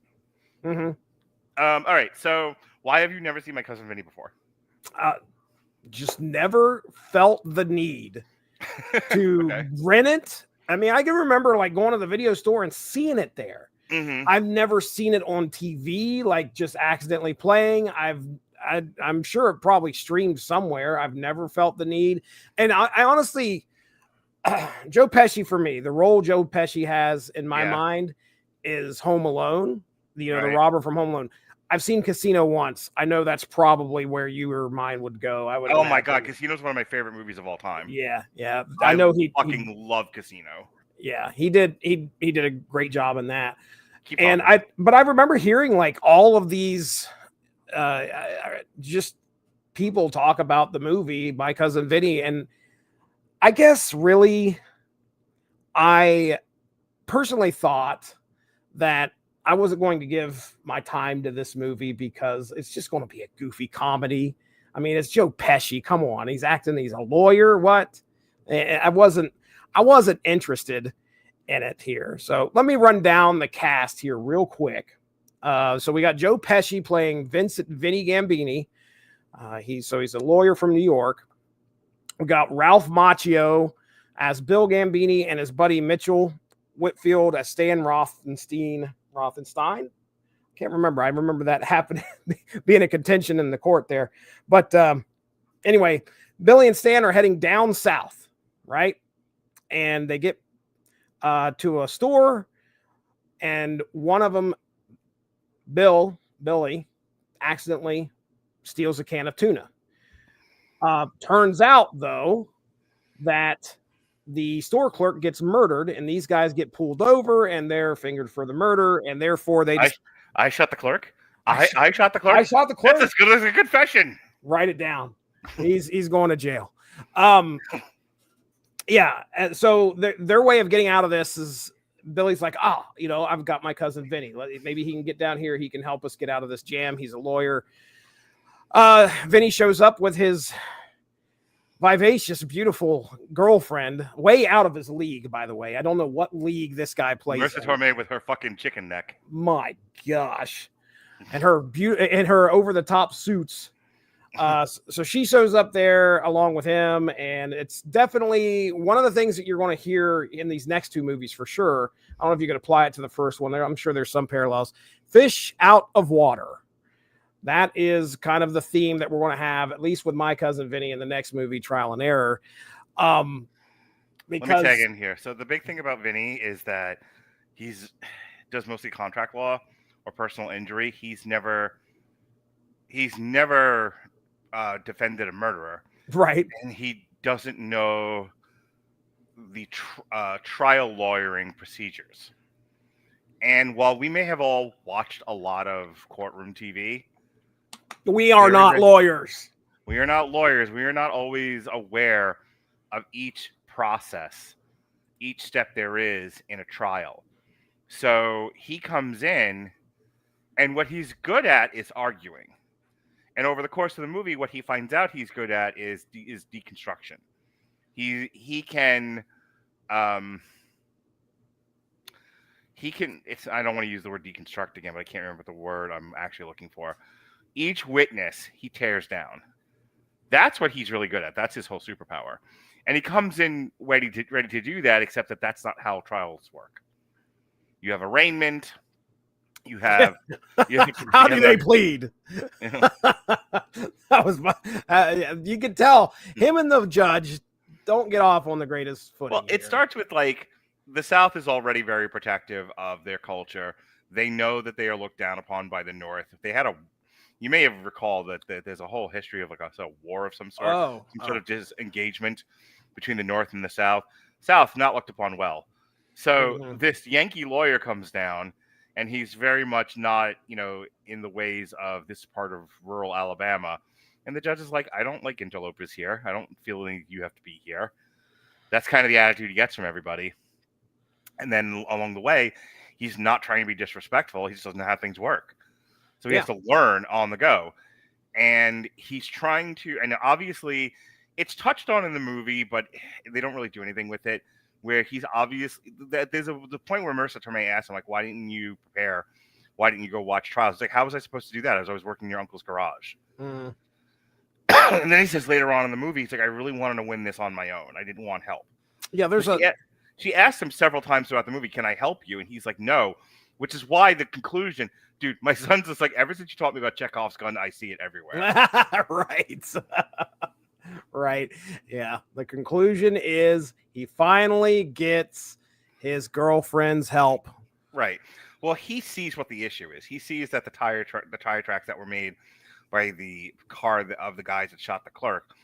Speaker 4: Mm-hmm.
Speaker 1: All right. So why have you never seen My Cousin Vinny before?
Speaker 4: Just never felt the need to rent it. I mean, I can remember like going to the video store and seeing it there.
Speaker 1: Mm-hmm.
Speaker 4: I've never seen it on TV, like just accidentally playing. I'm sure it probably streamed somewhere. I've never felt the need. And I honestly, Joe Pesci, for me, the role Joe Pesci has in my mind is Home Alone, the robber from Home Alone. I've seen Casino once. I know that's probably where your mind would go.
Speaker 1: Oh my God, Casino's one of my favorite movies of all time.
Speaker 4: Yeah. I know he
Speaker 1: love Casino.
Speaker 4: Yeah, he did. He did a great job in that. But I remember hearing like all of these, just people talk about the movie My Cousin Vinny, and I guess really, I personally thought that I wasn't going to give my time to this movie because it's just going to be a goofy comedy. I mean, it's Joe Pesci. Come on. He's acting. He's a lawyer. What? I wasn't interested in it here. So let me run down the cast here real quick. So we got Joe Pesci playing Vinny Gambini. He's a lawyer from New York. We got Ralph Macchio as Bill Gambini and his buddy Mitchell Whitfield as Stan Rothenstein. Can't remember. I remember that happened, being a contention in the court there. But anyway, Billy and Stan are heading down south, right? And they get to a store, and one of them, Billy, accidentally steals a can of tuna. Turns out, though, that the store clerk gets murdered, and these guys get pulled over, and they're fingered for the murder, and therefore they just...
Speaker 1: I shot the clerk? I shot the clerk?
Speaker 4: I shot the clerk?
Speaker 1: That's as good as a confession.
Speaker 4: Write it down. He's going to jail. Yeah. And so their way of getting out of this is Billy's like, I've got my cousin Vinny. Maybe he can get down here. He can help us get out of this jam. He's a lawyer. Vinny shows up with his vivacious, beautiful girlfriend, way out of his league, by the way. I don't know what league this guy plays.
Speaker 1: Marisa Tomei with her fucking chicken neck.
Speaker 4: My gosh. And her over-the-top suits. So she shows up there along with him, and it's definitely one of the things that you're going to hear in these next two movies for sure. I don't know if you can apply it to the first one there. I'm sure there's some parallels. Fish out of water. That is kind of the theme that we're going to have, at least with my cousin Vinny in the next movie, Trial and Error. Because
Speaker 1: let me tag in here. So the big thing about Vinny is that does mostly contract law or personal injury. He's never defended a murderer,
Speaker 4: right?
Speaker 1: And he doesn't know the trial lawyering procedures. And while we may have all watched a lot of courtroom TV,
Speaker 4: we are not lawyers.
Speaker 1: We are not lawyers. We are not always aware of each process, each step there is in a trial. So he comes in, and what he's good at is arguing. And over the course of the movie, what he finds out he's good at is deconstruction. He can I don't want to use the word deconstruct again, but I can't remember the word I'm actually looking for. Each witness he tears down. That's what he's really good at. That's his whole superpower. And he comes in ready to do that, except that that's not how trials work. You have arraignment. You have
Speaker 4: how do they plead? That was you could tell him and the judge don't get off on the greatest footing.
Speaker 1: Well, it starts with the South is already very protective of their culture. They know that they are looked down upon by the North. If they had you may have recalled that there's a whole history of a war of some sort, sort of disengagement between the North and the South. South not looked upon well. So this Yankee lawyer comes down, and he's very much not, in the ways of this part of rural Alabama. And the judge is like, I don't like interlopers here. I don't feel like you have to be here. That's kind of the attitude he gets from everybody. And then along the way, he's not trying to be disrespectful. He just doesn't know how things work. So he has to learn on the go. And he's trying to, and obviously it's touched on in the movie, but they don't really do anything with it, where he's obviously, there's the point where Marisa Tomei asked him, why didn't you prepare? Why didn't you go watch trials? It's how was I supposed to do that? I was working in your uncle's garage. And then he says later on in the movie, he's I really wanted to win this on my own. I didn't want help.
Speaker 4: Yeah,
Speaker 1: she asked him several times throughout the movie, can I help you? And he's like, no, which is why the conclusion, dude, my son's just ever since you taught me about Chekhov's gun, I see it everywhere.
Speaker 4: Right. Right. Yeah. The conclusion is he finally gets his girlfriend's help.
Speaker 1: Right. Well, he sees what the issue is. He sees that the tire tracks that were made by the car of the guys that shot the clerk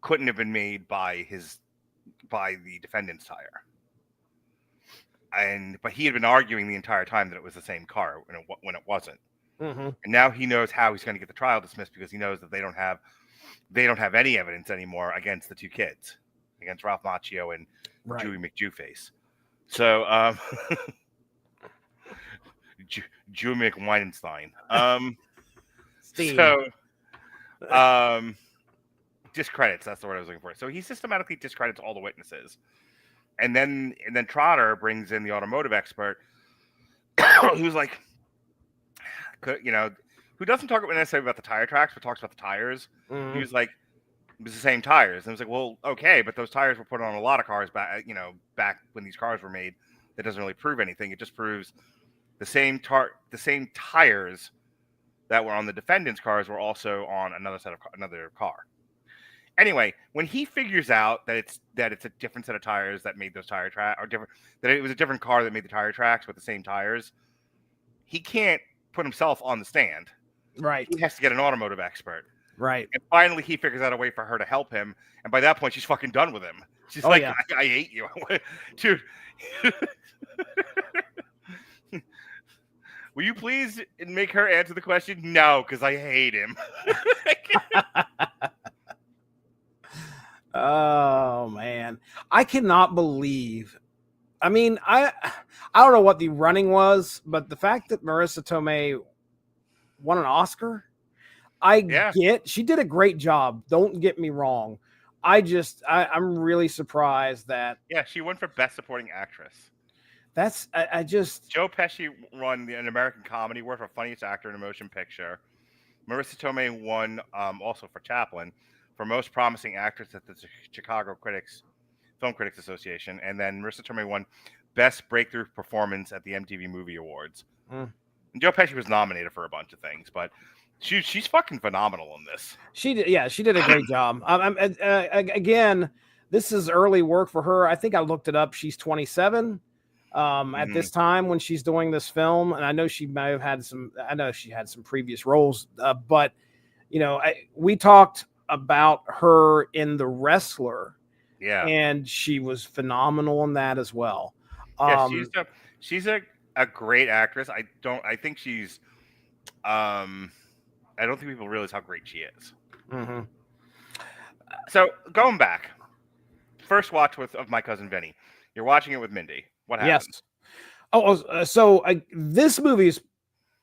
Speaker 1: couldn't have been made by the defendant's tire. But he had been arguing the entire time that it was the same car when it wasn't. And now he knows how he's going to get the trial dismissed, because he knows that they don't have any evidence anymore against the two kids, against Ralph Macchio and Dewey McJewface. So Jew McWeinstein. Discredits, that's the word I was looking for. So he systematically discredits all the witnesses. And then Trotter brings in the automotive expert who's who doesn't talk necessarily about the tire tracks, but talks about the tires. He was like, it was the same tires. And I was like, well, okay, but those tires were put on a lot of cars back when these cars were made. That doesn't really prove anything. It just proves the same tires that were on the defendant's cars were also on another car. Anyway, when he figures out that it's a different set of tires that made those tire tracks, or different, that it was a different car that made the tire tracks with the same tires, he can't put himself on the stand.
Speaker 4: Right.
Speaker 1: He has to get an automotive expert.
Speaker 4: Right.
Speaker 1: And finally, he figures out a way for her to help him. And by that point, she's fucking done with him. She's I hate you. Dude. Will you please make her answer the question? No, because I hate him.
Speaker 4: Oh man, I cannot believe. I mean, I don't know what the running was, but the fact that Marisa Tomei won an Oscar,
Speaker 1: Yeah.
Speaker 4: she did a great job. Don't get me wrong. I'm really surprised that
Speaker 1: Yeah, she won for Best Supporting Actress.
Speaker 4: I just
Speaker 1: Joe Pesci won an American Comedy Award for Funniest Actor in a Motion Picture. Marisa Tomei won also for Chaplin for Most Promising Actress at the Chicago Film Critics Association, and then Marisa Tomei won Best Breakthrough Performance at the MTV Movie Awards. And Joe Pesci was nominated for a bunch of things, but she's fucking phenomenal in this.
Speaker 4: she did a great job. Again, this is early work for her. I think I looked it up. She's 27 at this time when she's doing this film, and I know she may have had some. I know she had some previous roles, but you know, we talked about her in The Wrestler.
Speaker 1: Yeah,
Speaker 4: and she was phenomenal in that as well.
Speaker 1: Yeah, she's a great actress. I think she's I don't think people realize how great she is.
Speaker 4: Mm-hmm.
Speaker 1: So going back, first watch of My Cousin Vinny. You're watching it with Mindy. What happened?
Speaker 4: Yes. So this movie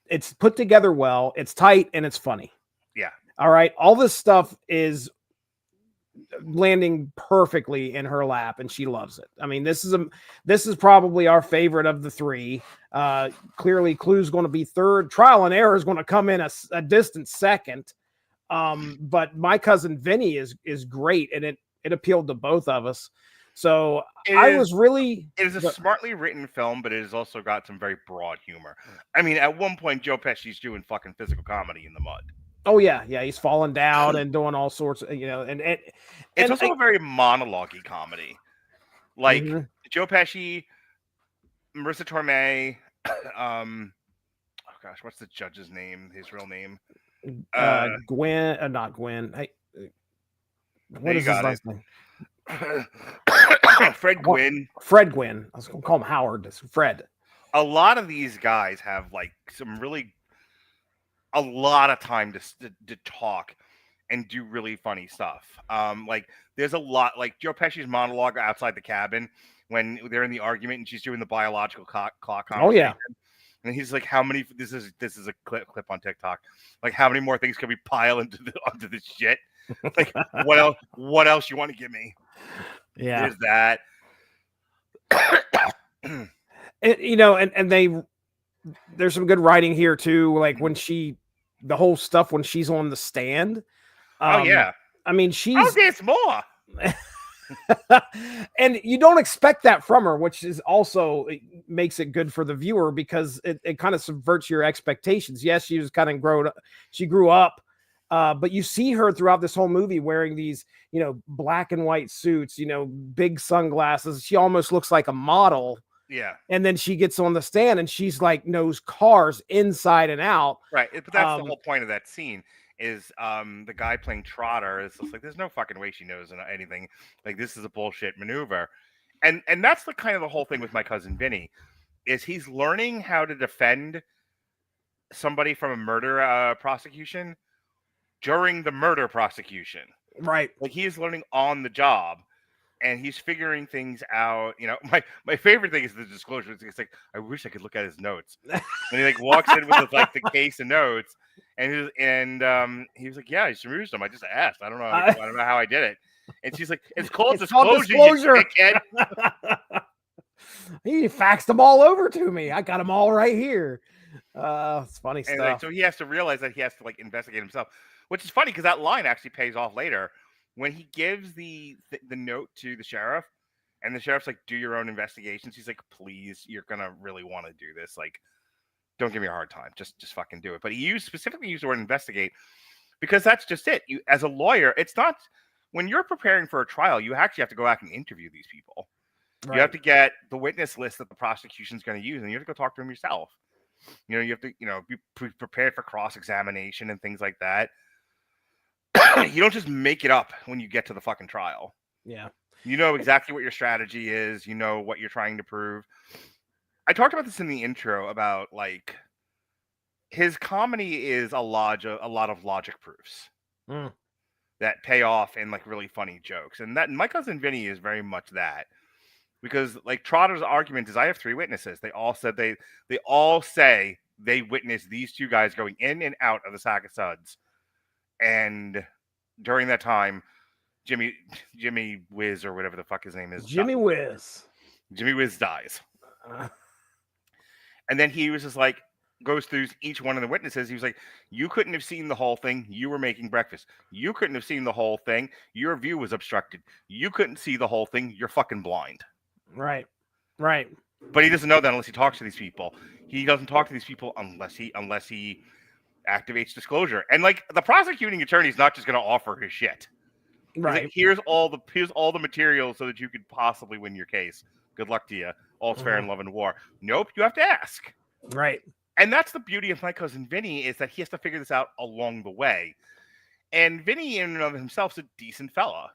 Speaker 4: it's put together well. It's tight and it's funny.
Speaker 1: Yeah.
Speaker 4: All right. All this stuff is landing perfectly in her lap, and she loves it. I mean, this is probably our favorite of the three. Clearly, Clue's going to be third. Trial and Error is going to come in a distant second. But My Cousin Vinny is great, and it appealed to both of us. So it is a smartly written film, but it has also got some very broad humor. I mean, at one point, Joe Pesci's doing fucking physical comedy in the mud. Oh yeah, he's falling down and doing all sorts of, and it's also a very monologue-y comedy. Like Joe Pesci, Marisa Tomei, oh gosh, what's the judge's name? His real name? Gwen, not Gwen. What is his last name? Fred Gwynn. Fred Gwynn. I was going to call him Howard. It's Fred. A lot of these guys have like a lot of time to talk and do really funny stuff. Like there's a lot, like Joe Pesci's monologue outside the cabin when they're in the argument and she's doing the biological clock conversation. Oh yeah. And he's like, "How many? This is a clip on TikTok. Like, how many more things can we pile onto this shit? Like, what else? What else you want to give me? Yeah, there's that. And there's some good writing here too. Like when the whole stuff when she's on the stand. Oh yeah, I mean there's more. And you don't expect that from her, which is also makes it good for the viewer because it kind of subverts your expectations. Yes, she was kind of she grew up, but you see her throughout this whole movie wearing these, black and white suits, big sunglasses. She almost looks like a model. Yeah. And then she gets on the stand and she's like knows cars inside and out. Right. But that's the whole point of that scene. Is the guy playing Trotter is just like, there's no fucking way she knows anything. Like, this is a bullshit maneuver. And that's the kind of the whole thing with My Cousin Vinny is he's learning how to defend somebody from a murder prosecution during the murder prosecution. Right. Like he's learning on the job and he's figuring things out. My favorite thing is the disclosure. It's like, I wish I could look at his notes. And he like walks in with like the case of notes. And he was like, "Yeah, I schmoozed him. I just asked. I don't know how I did it." And she's like, "It's called disclosure. He faxed them all over to me. I got them all right here." It's funny stuff. Like, so he has to realize that he has to like investigate himself, which is funny because that line actually pays off later when he gives the note to the sheriff, and the sheriff's like, "Do your own investigations." He's like, "Please, you're gonna really want to do this, like." Don't give me a hard time. Just fucking do it. But he specifically used the word investigate because that's just it. You, as a lawyer, it's not when you're preparing for a trial, you actually have to go out and interview these people. Right. You have to get the witness list that the prosecution's going to use, and you have to go talk to them yourself. You have to, be prepared for cross-examination and things like that. You don't just make it up when you get to the fucking trial. Yeah. You know exactly what your strategy is. You know what you're trying to prove. I talked about this in the intro about like his comedy is a lot of logic proofs.
Speaker 1: that pay off in like really funny jokes. And that My Cousin Vinny is very much that. Because like Trotter's argument is I have 3 witnesses. They all say they witnessed these 2 guys going in and out of the sack of suds. And during that time, Jimmy Whiz or whatever the fuck his name is.
Speaker 4: Jimmy Whiz
Speaker 1: dies. And then he was just like, goes through each one of the witnesses. He was like, you couldn't have seen the whole thing. You were making breakfast. You couldn't have seen the whole thing. Your view was obstructed. You couldn't see the whole thing. You're fucking blind.
Speaker 4: Right.
Speaker 1: But he doesn't know that unless he talks to these people. He doesn't talk to these people unless he activates disclosure. And like the prosecuting attorney is not just going to offer his shit.
Speaker 4: Right.
Speaker 1: Like, here's all the material so that you could possibly win your case. Good luck to you. All's fair in love and war. Nope, you have to ask.
Speaker 4: Right.
Speaker 1: And that's the beauty of My Cousin Vinny, is that he has to figure this out along the way. And Vinny in and of himself is a decent fella.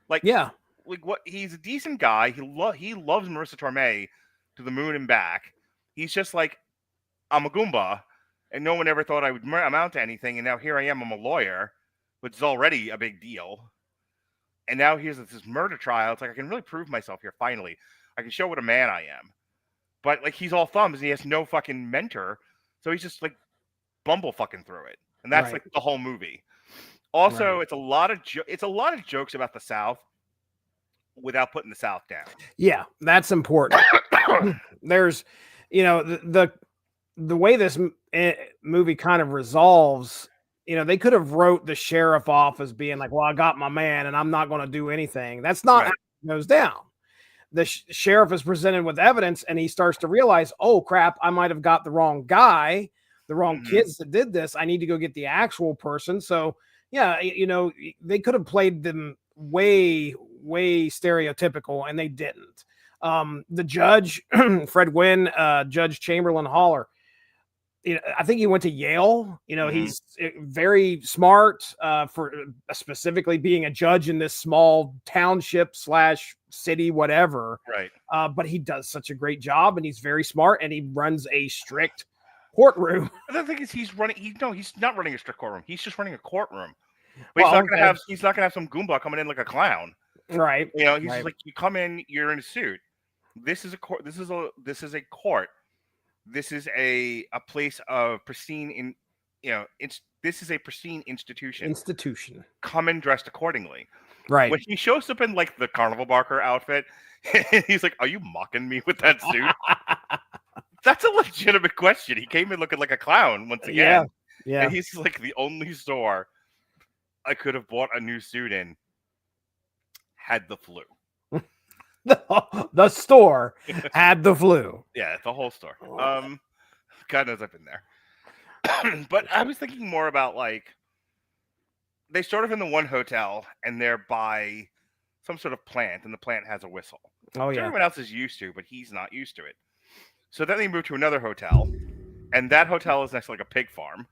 Speaker 1: Like, yeah. Like what? He's a decent guy. He loves Marisa Tomei to the moon and back. He's just like, I'm a Goomba, and no one ever thought I would amount to anything. And now here I am. I'm a lawyer, which is already a big deal. And now here's this murder trial. It's like I can really prove myself here. Finally, I can show what a man I am. But like he's all thumbs, and he has no fucking mentor, so he's just like bumble fucking through it. And that's like the whole movie. Also, it's a lot of jokes about the South without putting the South down.
Speaker 4: Yeah, that's important. There's, the way this movie kind of resolves, they could have wrote the sheriff off as being like, well, I got my man and I'm not going to do anything. That's not how it goes down. The sheriff is presented with evidence and he starts to realize, oh crap, I might have got the wrong guy, the wrong kids that did this. I need to go get the actual person. So yeah, they could have played them way stereotypical, and they didn't. The judge, Fred Gwynn, Judge Chamberlain Haller, I think he went to Yale. He's very smart for specifically being a judge in this small township / city, whatever.
Speaker 1: Right.
Speaker 4: But he does such a great job, and he's very smart, and he runs a strict courtroom.
Speaker 1: The thing is, he's not running a strict courtroom. He's just running a courtroom. But he's not gonna have some Goomba coming in like a clown.
Speaker 4: Right.
Speaker 1: He's just like, you come in, you're in a suit. This is a court. This is a court. This is a place of pristine this is a pristine institution. Come in dressed accordingly.
Speaker 4: Right.
Speaker 1: When he shows up in like the carnival barker outfit, he's like, are you mocking me with that suit? That's a legitimate question. He came in looking like a clown once again.
Speaker 4: Yeah.
Speaker 1: And he's like, the only store I could have bought a new suit in had the flu.
Speaker 4: The store had the flu.
Speaker 1: Yeah, the whole store. God knows I've been there. But I was thinking more about like, they start off in the one hotel and they're by some sort of plant, and the plant has a whistle.
Speaker 4: Oh yeah.
Speaker 1: Everyone else is used to, but he's not used to it. So then they move to another hotel, and that hotel is next to like a pig farm.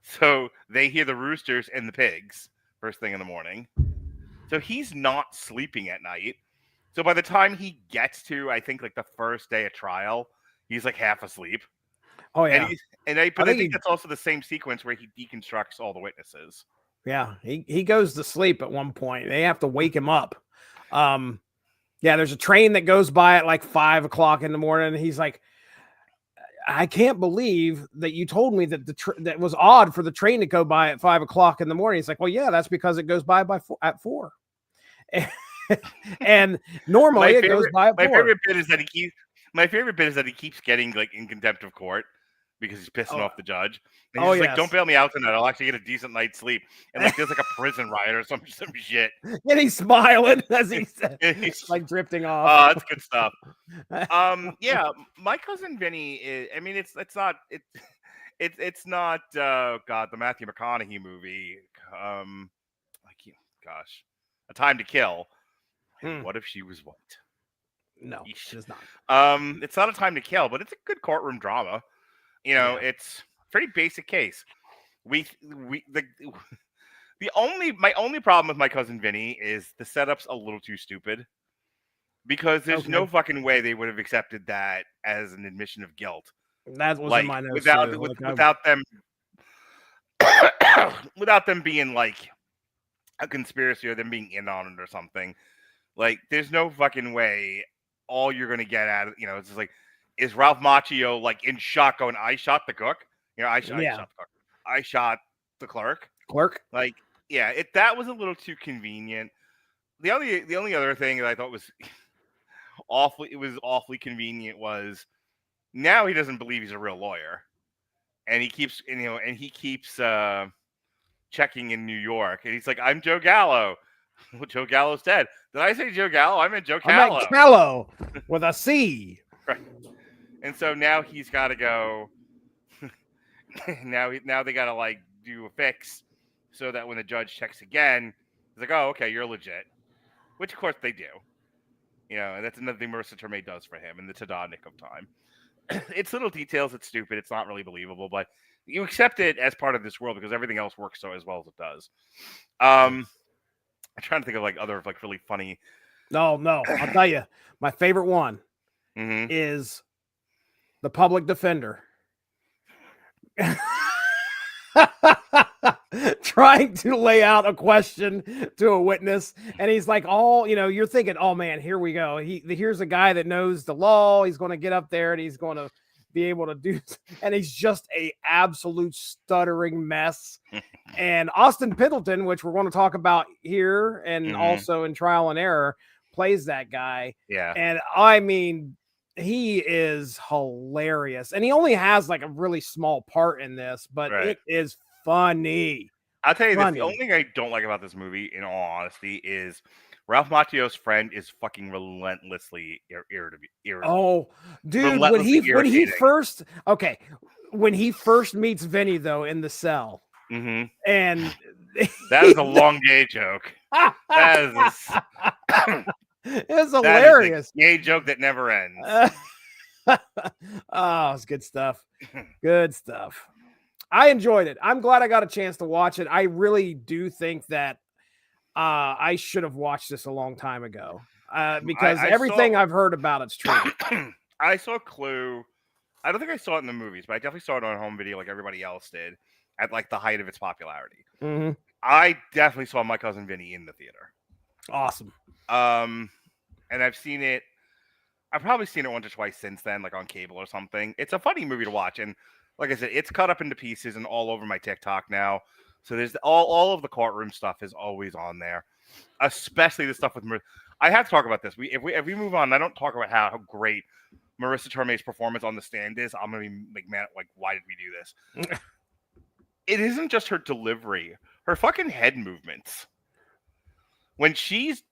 Speaker 1: So they hear the roosters and the pigs first thing in the morning. So he's not sleeping at night. So by the time he gets to, I think, like the first day of trial, he's like half asleep.
Speaker 4: Oh yeah.
Speaker 1: I think that's also the same sequence where he deconstructs all the witnesses.
Speaker 4: Yeah, he goes to sleep at one point. They have to wake him up. Yeah, there's a train that goes by at like 5 o'clock in the morning, and he's like, I can't believe that you told me that that was odd for the train to go by at 5 o'clock in the morning. He's like, well, yeah, that's because it goes by at 4. And normally it goes by at 4.
Speaker 1: My favorite bit is that he keeps getting like in contempt of court because he's pissing off the judge. And he's like, don't bail me out tonight. I'll actually get a decent night's sleep. And like there's like a prison riot or some shit.
Speaker 4: And he's smiling as he's like drifting off.
Speaker 1: Oh, that's good stuff. Yeah, My Cousin Vinny is, I mean, it's not the Matthew McConaughey movie. Gosh, A Time to Kill. What if she was white?
Speaker 4: No, it is not.
Speaker 1: It's not A Time to Kill, but it's a good courtroom drama. It's a pretty basic case. My only problem with My Cousin Vinny is the setup's a little too stupid, because there's no fucking way they would have accepted that as an admission of guilt.
Speaker 4: That was in my notes
Speaker 1: without them being like a conspiracy or them being in on it or something. Like, there's no fucking way all you're gonna get at it. It's just like, is Ralph Macchio like in shock going, "I shot the cook"? I shot the cook. I shot the clerk. Like, yeah, that was a little too convenient. The only other thing that I thought was awfully convenient was now he doesn't believe he's a real lawyer, and he keeps checking in New York, and he's like, "I'm Joe Gallo." Well, Joe Gallo's dead. Did I say Joe Gallo? I meant Joe Callo.
Speaker 4: I meant Callo with a C.
Speaker 1: Right. And so now he's got to go. now they got to like do a fix so that when the judge checks again, he's like, "Oh, okay, you're legit," which of course they do. And that's another thing Marisa Tomei does for him in the ta-da nick of time. It's little details. It's stupid. It's not really believable, but you accept it as part of this world because everything else works so as well as it does. I'm trying to think of like other like really funny.
Speaker 4: No, I'll tell you, my favorite one is the public defender trying to lay out a question to a witness, and he's like, you're thinking, oh man, here we go. Here's a guy that knows the law. He's going to get up there and he's going to be able to do, and he's just a absolute stuttering mess. And Austin Pendleton, which we're going to talk about here and also in Trial and Error, plays that guy.
Speaker 1: Yeah.
Speaker 4: And I mean, he is hilarious, and he only has like a really small part in this, but it is funny.
Speaker 1: I'll tell you this, the only thing I don't like about this movie, in all honesty, is Ralph Macchio's friend is fucking relentlessly irritable.
Speaker 4: Oh, dude, when he first meets Vinny though in the cell, and
Speaker 1: that is a long gay joke.
Speaker 4: It's hilarious.
Speaker 1: Gay joke that never ends.
Speaker 4: It's good stuff. Good stuff. I enjoyed it. I'm glad I got a chance to watch it. I really do think that I should have watched this a long time ago because everything I've heard about it's true.
Speaker 1: I saw Clue. I don't think I saw it in the movies, but I definitely saw it on home video like everybody else did at like the height of its popularity. I definitely saw My Cousin Vinny in the theater.
Speaker 4: Awesome.
Speaker 1: And I've probably seen it once or twice since then, like on cable or something. It's a funny movie to watch, and like I said, it's cut up into pieces and all over my TikTok now. So there's all of the courtroom stuff is always on there, especially the stuff with Marissa. I have to talk about this. If we move on, I don't talk about how great Marisa Tomei's performance on the stand is. I'm gonna be like, man, like, why did we do this? It isn't just her delivery, her fucking head movements. When she's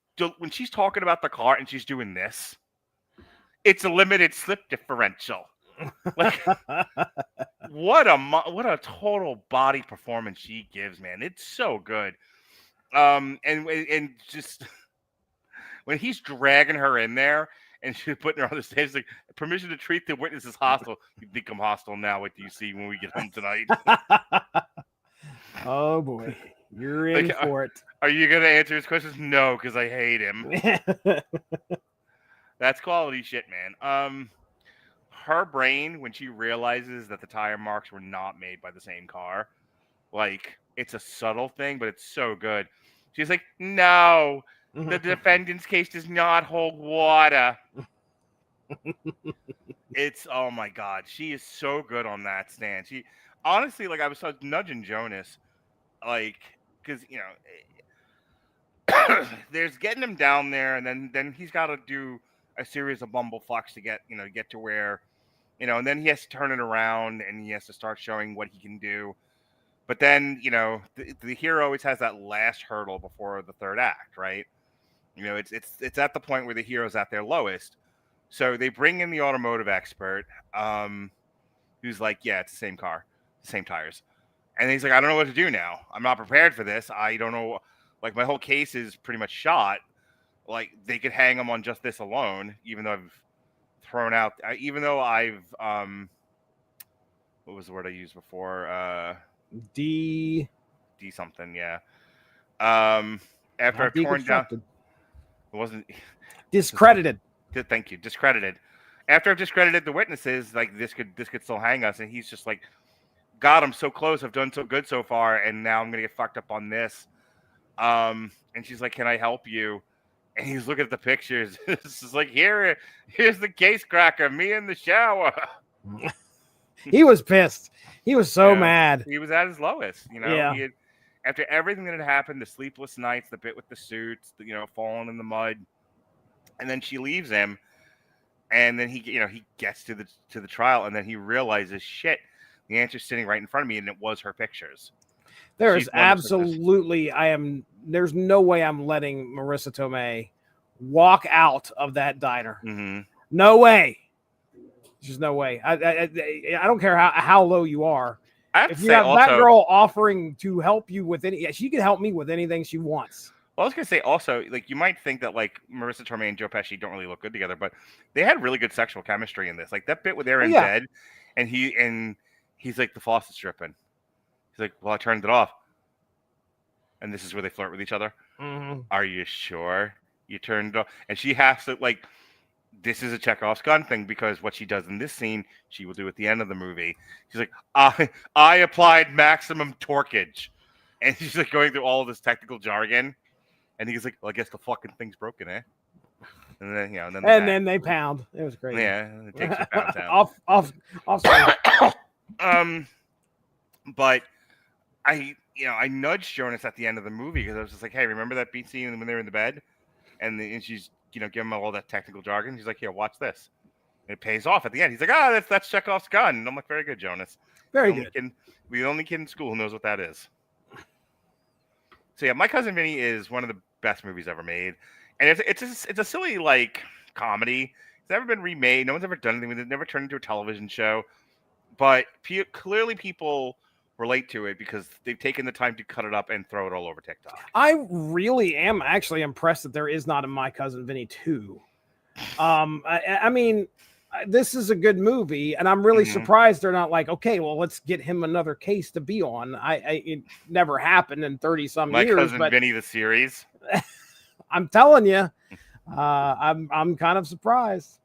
Speaker 1: talking about the car and she's doing this, it's a limited slip differential. Like, what a total body performance she gives, man. It's so good. And just when he's dragging her in there and she's putting her on the stage, like, permission to treat the witness as hostile. You think I'm hostile now? What do you see when we get home tonight?
Speaker 4: Oh boy, you're in for it.
Speaker 1: Are you gonna answer his questions? No, because I hate him. That's quality shit, man. Her brain, when she realizes that the tire marks were not made by the same car, like, it's a subtle thing, but it's so good. She's like, no, the defendant's case does not hold water. Oh my God, she is so good on that stand. She, honestly, like, I was nudging Jonas, like, because, there's getting him down there, and then he's got to do a series of bumblefucks to get to where, and then he has to turn it around and he has to start showing what he can do. But then, the hero always has that last hurdle before the third act, right? It's at the point where the hero's at their lowest. So they bring in the automotive expert, who's like, yeah, it's the same car, same tires. And he's like, I don't know what to do now. I'm not prepared for this. I don't know. Like, my whole case is pretty much shot. Like, they could hang him on just this alone, even though I've what was the word I used before?
Speaker 4: D
Speaker 1: something, yeah. After I've torn down, it wasn't
Speaker 4: discredited.
Speaker 1: Thank you, discredited. After I've discredited the witnesses, like, this could still hang us, and he's just like, God, I'm so close. I've done so good so far, and now I'm gonna get fucked up on this. And she's like, "Can I help you?" And he's looking at the pictures. It's just like, here's the case cracker, me in the shower.
Speaker 4: He was pissed. He was so mad.
Speaker 1: He was at his lowest.
Speaker 4: Yeah.
Speaker 1: He had, after everything that had happened, the sleepless nights, the bit with the suits, falling in the mud, and then she leaves him, and then he gets to the trial, and then he realizes, shit, the answer's sitting right in front of me, and it was her pictures.
Speaker 4: There is absolutely, there's no way I'm letting Marisa Tomei walk out of that diner.
Speaker 1: Mm-hmm.
Speaker 4: No way. There's no way. I don't care how low you are. If you have that girl offering to help you with she can help me with anything she wants.
Speaker 1: Well, I was gonna say also, like, you might think that like Marisa Tomei and Joe Pesci don't really look good together, but they had really good sexual chemistry in this. Like that bit where they're in bed, and he's like, the faucet's dripping. He's like, well, I turned it off, and this is where they flirt with each other.
Speaker 4: Mm-hmm.
Speaker 1: Are you sure you turned it off? And she has to, like, this is a Chekhov's gun thing, because what she does in this scene, she will do at the end of the movie. She's like, I applied maximum torquage, and she's like going through all of this technical jargon, and he's like, well, I guess the fucking thing's broken, eh? And then then
Speaker 4: they pound. It was great.
Speaker 1: Yeah, it takes you pounds down.
Speaker 4: off.
Speaker 1: But I nudged Jonas at the end of the movie, because I was just like, hey, remember that beat scene when they're in the bed, and she's giving him all that technical jargon. She's like, here, watch this. And it pays off at the end. He's like, that's Chekhov's gun. And I'm like, very good, Jonas.
Speaker 4: Very good.
Speaker 1: We're the only kid in school who knows what that is. So yeah, My Cousin Vinny is one of the best movies ever made, and it's a silly, like, comedy. It's never been remade. No one's ever done anything with it. Never turned into a television show. But clearly people relate to it because they've taken the time to cut it up and throw it all over TikTok.
Speaker 4: I really am actually impressed that there is not a My Cousin Vinny 2. I mean, this is a good movie, and I'm really surprised they're not like, okay, well, let's get him another case to be on. It never happened in 30 some years.
Speaker 1: My Cousin Vinny the series.
Speaker 4: I'm telling you, I'm kind of surprised.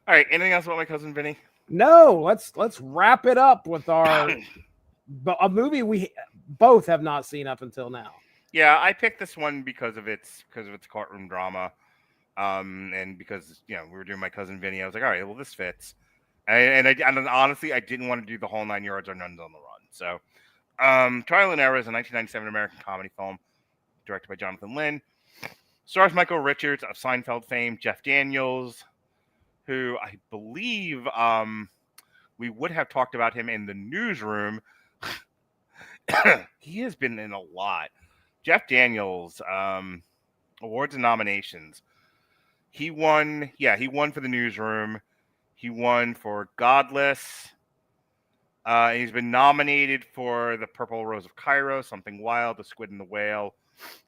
Speaker 1: All right, anything else about My Cousin Vinny?
Speaker 4: No, let's wrap it up with a movie we both have not seen up until now.
Speaker 1: Yeah, I picked this one because of its courtroom drama, and because we were doing My Cousin Vinny. I was like, all right, well, this fits, and honestly, I didn't want to do the whole 9 yards or Nuns on the Run. So, Trial and Error is a 1997 American comedy film directed by Jonathan Lynn. Stars Michael Richards of Seinfeld fame, Jeff Daniels, who I believe we would have talked about him in the Newsroom. He has been in a lot. Jeff Daniels, awards and nominations. He won for the Newsroom. He won for Godless. He's been nominated for the Purple Rose of Cairo, Something Wild, The Squid and the Whale,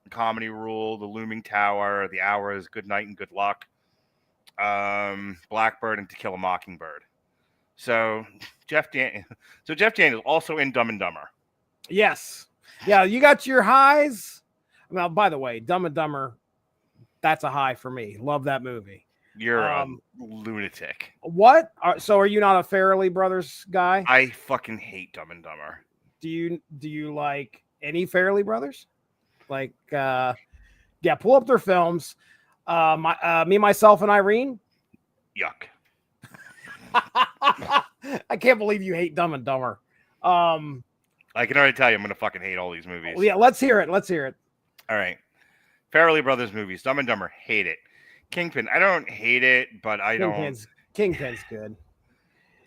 Speaker 1: The Comedy Rule, The Looming Tower, The Hours, Good Night and Good Luck, Blackbird, and To Kill a Mockingbird. So Jeff Daniels also in Dumb and Dumber.
Speaker 4: Yes. Yeah, you got your highs. Well, by the way, Dumb and Dumber, that's a high for me. Love that movie.
Speaker 1: You're a lunatic.
Speaker 4: What? So are you not a Farrelly Brothers guy?
Speaker 1: I fucking hate Dumb and Dumber.
Speaker 4: Do you like any Farrelly Brothers? Like, pull up their films. Me, Myself, and Irene.
Speaker 1: Yuck.
Speaker 4: I can't believe you hate Dumb and Dumber.
Speaker 1: I can already tell you I'm going to fucking hate all these movies.
Speaker 4: Yeah, let's hear it.
Speaker 1: All right. Farrelly Brothers movies. Dumb and Dumber. Hate it. Kingpin. I don't hate it, but I don't.
Speaker 4: Kingpin's good.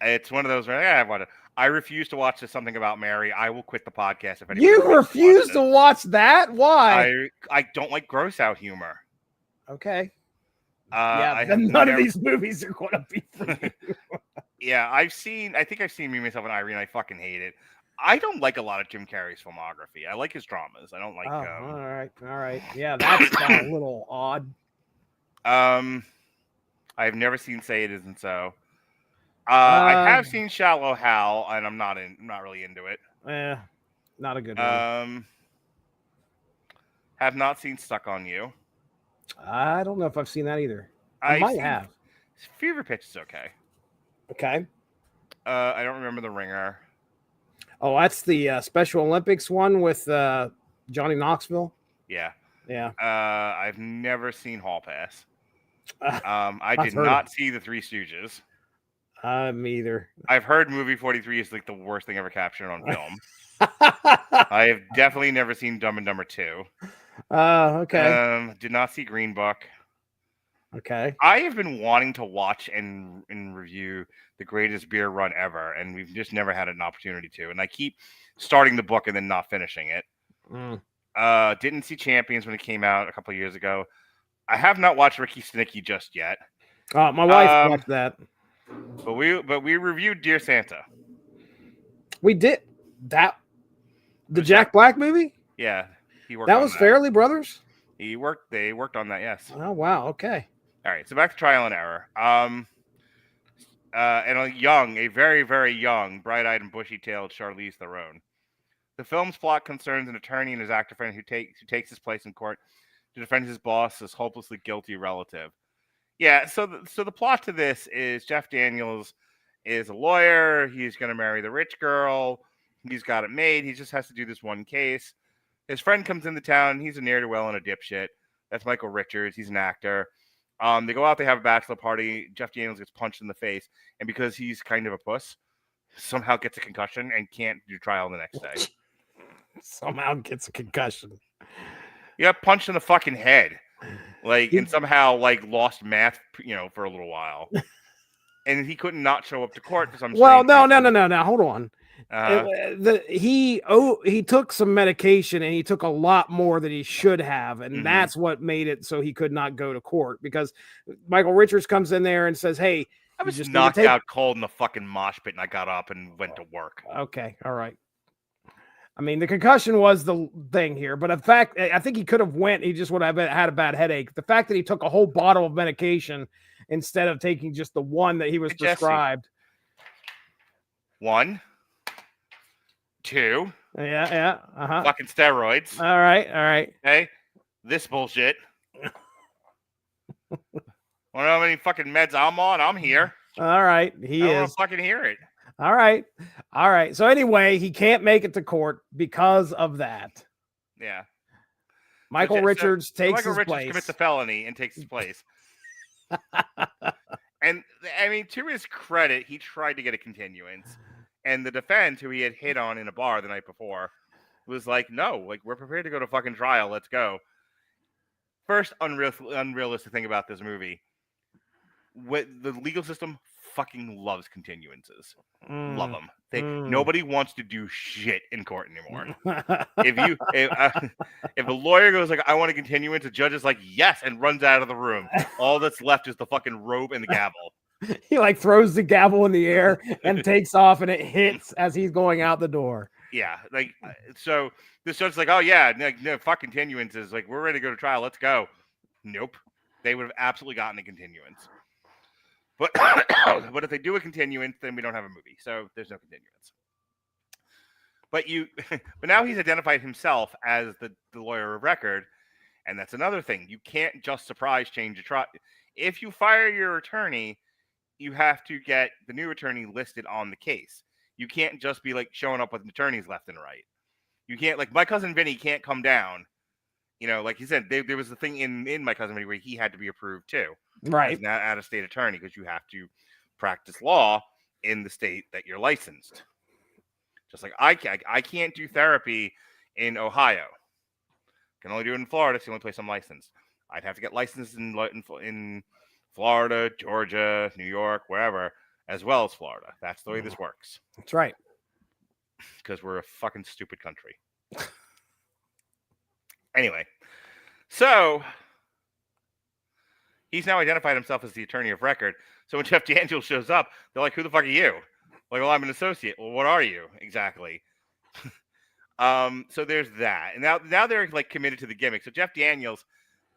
Speaker 1: It's one of those where I refuse to watch Something About Mary. I will quit the podcast if anyone.
Speaker 4: You refuse to watch that? Why?
Speaker 1: I don't like gross out humor.
Speaker 4: Okay.
Speaker 1: None
Speaker 4: of these movies are going to be for you.
Speaker 1: Yeah, I think I've seen Me, Myself, and Irene. I fucking hate it. I don't like a lot of Jim Carrey's filmography. I like his dramas. I don't like.
Speaker 4: All right. Yeah, that's kind of a little odd.
Speaker 1: I've never seen Say It Isn't So. I have seen Shallow Hal, and I'm not really into it.
Speaker 4: Not a good one.
Speaker 1: Have not seen Stuck on You.
Speaker 4: I don't know if I've seen that either. I might have.
Speaker 1: Fever Pitch is okay.
Speaker 4: Okay.
Speaker 1: I don't remember The Ringer.
Speaker 4: Oh, that's the Special Olympics one with Johnny Knoxville.
Speaker 1: Yeah.
Speaker 4: Yeah.
Speaker 1: I've never seen Hall Pass. I did
Speaker 4: heard
Speaker 1: not see The Three Stooges.
Speaker 4: Me either.
Speaker 1: I've heard movie 43 is like the worst thing ever captured on film. I have definitely never seen Dumb and Dumber 2.
Speaker 4: Okay.
Speaker 1: Did not see Green Book.
Speaker 4: Okay.
Speaker 1: I have been wanting to watch and review The Greatest Beer Run Ever, and we've just never had an opportunity to. And I keep starting the book and then not finishing it. Didn't see Champions when it came out a couple of years ago. I have not watched Ricky Snicky just yet.
Speaker 4: My wife watched that.
Speaker 1: But we reviewed Dear Santa.
Speaker 4: We did that. The Jack Black movie?
Speaker 1: Yeah, he worked.
Speaker 4: That was Farrelly Brothers.
Speaker 1: They worked on that. Yes.
Speaker 4: Oh wow. Okay.
Speaker 1: All right. So back to Trial and Error. And a very, very young, bright-eyed and bushy-tailed Charlize Theron. The film's plot concerns an attorney and his actor friend who takes his place in court to defend his boss's hopelessly guilty relative. Yeah, so the plot to this is Jeff Daniels is a lawyer. He's going to marry the rich girl. He's got it made. He just has to do this one case. His friend comes into town. He's a ne'er-do-well and a dipshit. That's Michael Richards. He's an actor. They go out. They have a bachelor party. Jeff Daniels gets punched in the face. And because he's kind of a puss, somehow gets a concussion and can't do trial the next day.
Speaker 4: Somehow gets a concussion.
Speaker 1: He got punched in the fucking head. And somehow lost math, for a little while. And he couldn't not show up to court for some
Speaker 4: no, hold on. He took some medication and he took a lot more than he should have, and that's what made it so he could not go to court, because Michael Richards comes in there and says, "Hey,
Speaker 1: I was just knocked out cold in the fucking mosh pit, and I got up and went to work."
Speaker 4: Okay, all right. I mean, the concussion was the thing here, but in fact, I think he could have went. He just would have had a bad headache. The fact that he took a whole bottle of medication instead of taking just the one that he was prescribed.
Speaker 1: 1, 2.
Speaker 4: Yeah.
Speaker 1: Fucking steroids.
Speaker 4: All right.
Speaker 1: Hey, this bullshit. Want to know how many fucking meds I'm on? I'm here.
Speaker 4: All right,
Speaker 1: I want to fucking hear it.
Speaker 4: All right. So anyway, he can't make it to court because of that.
Speaker 1: Yeah.
Speaker 4: Michael Richards takes
Speaker 1: Michael
Speaker 4: his
Speaker 1: Richards
Speaker 4: place.
Speaker 1: Commits a felony and takes his place. And I mean, to his credit, he tried to get a continuance. And the defense, who he had hit on in a bar the night before, was like, "No, we're prepared to go to fucking trial. Let's go." First unrealistic thing about this movie: the legal system fucking loves continuances. Love them. Nobody wants to do shit in court anymore. If a lawyer goes like, "I want a continuance," the judge is like, "Yes," and runs out of the room. All that's left is the fucking robe and the gavel.
Speaker 4: He throws the gavel in the air and takes off, and it hits as he's going out the door.
Speaker 1: Yeah, so this judge's like, "Oh yeah, no, fuck continuances. We're ready to go to trial. Let's go." Nope, they would have absolutely gotten a continuance. But but if they do a continuance, then we don't have a movie, so there's no continuance. But now he's identified himself as the lawyer of record, and that's another thing. You can't just surprise change a trial. If you fire your attorney, you have to get the new attorney listed on the case. You can't just be showing up with attorneys left and right. You can't my Cousin Vinny can't come down. Like you said, there was a thing in My Cousin Vinny where he had to be approved too.
Speaker 4: Right.
Speaker 1: As an out-of-state attorney, because you have to practice law in the state that you're licensed. Just like I can't do therapy in Ohio. Can only do it in Florida. It's the only place I'm licensed. I'd have to get licensed in Florida, Georgia, New York, wherever, as well as Florida. That's the way this works.
Speaker 4: That's right.
Speaker 1: Because we're a fucking stupid country. Anyway, so he's now identified himself as the attorney of record. So when Jeff Daniels shows up, they're like, "Who the fuck are you?" "Well, I'm an associate." "Well, what are you exactly?" So there's that. And now they're committed to the gimmick. So Jeff Daniels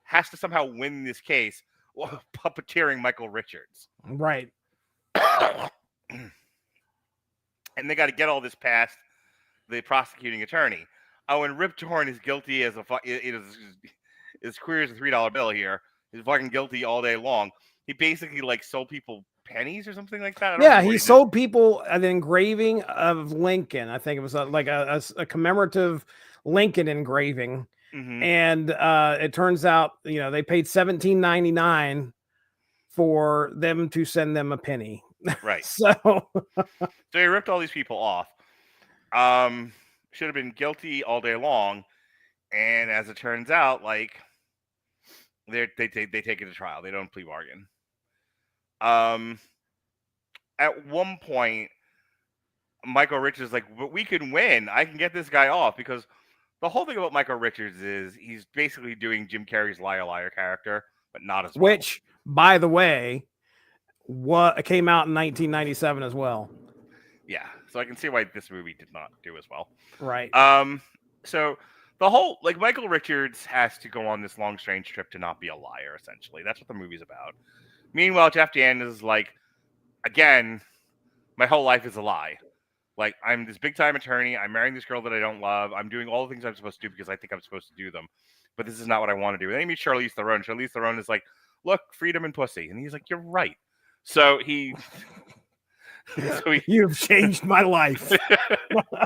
Speaker 1: has to somehow win this case while puppeteering Michael Richards.
Speaker 4: Right.
Speaker 1: And they got to get all this past the prosecuting attorney. Oh, and Rip Torn is guilty as his career is a $3 bill here. He's fucking guilty all day long. He basically sold people pennies or something like that.
Speaker 4: Yeah, he sold people an engraving of Lincoln. I think it was a commemorative Lincoln engraving.
Speaker 1: Mhm.
Speaker 4: And it turns out, they paid $17.99 for them to send them a penny.
Speaker 1: Right.
Speaker 4: So
Speaker 1: So he ripped all these people off. Should have been guilty all day long, and as it turns out, like they take it to trial. They don't plea bargain. Um, at one point, Michael Richards is like, "But we can win. I can get this guy off," because the whole thing about Michael Richards is he's basically doing Jim Carrey's liar liar character, but not as well.
Speaker 4: which, by the way, what came out in 1997 as well.
Speaker 1: Yeah, so I can see why this movie did not do as well.
Speaker 4: Right.
Speaker 1: So the whole, like, Michael Richards has to go on this long, strange trip to not be a liar, essentially. That's what the movie's about. Meanwhile, Jeff Daniels is like, again, my whole life is a lie. Like, I'm this big-time attorney. I'm marrying this girl that I don't love. I'm doing all the things I'm supposed to do because I think I'm supposed to do them. But this is not what I want to do. And then he meets Charlize Theron. Charlize Theron is like, look, freedom and pussy. And he's like, you're right. So he...
Speaker 4: You've changed my life.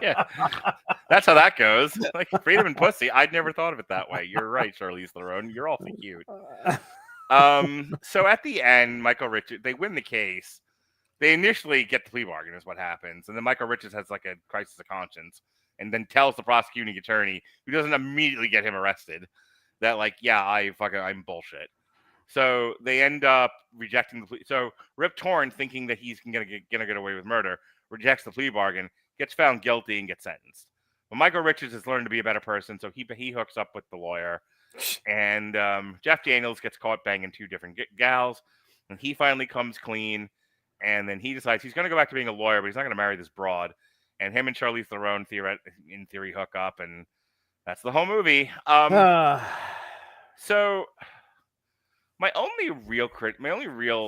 Speaker 1: Yeah, that's how that goes. Like, freedom and pussy. I'd never thought of it that way. You're right, Charlize Theron. You're awfully cute. So at the end, Michael Richards, they win the case. They initially get the plea bargain, is what happens, and then Michael Richards has like a crisis of conscience, and then tells the prosecuting attorney, who doesn't immediately get him arrested, that like, yeah, I'm bullshit. So they end up rejecting the plea. So Rip Torn, thinking that he's gonna get away with murder, rejects the plea bargain, gets found guilty, and gets sentenced. But Michael Richards has learned to be a better person, so he hooks up with the lawyer, and Jeff Daniels gets caught banging two different gals, and he finally comes clean, and then he decides he's gonna go back to being a lawyer, but he's not gonna marry this broad. And him and Charlize Theron in theory hook up, and that's the whole movie. So. My only real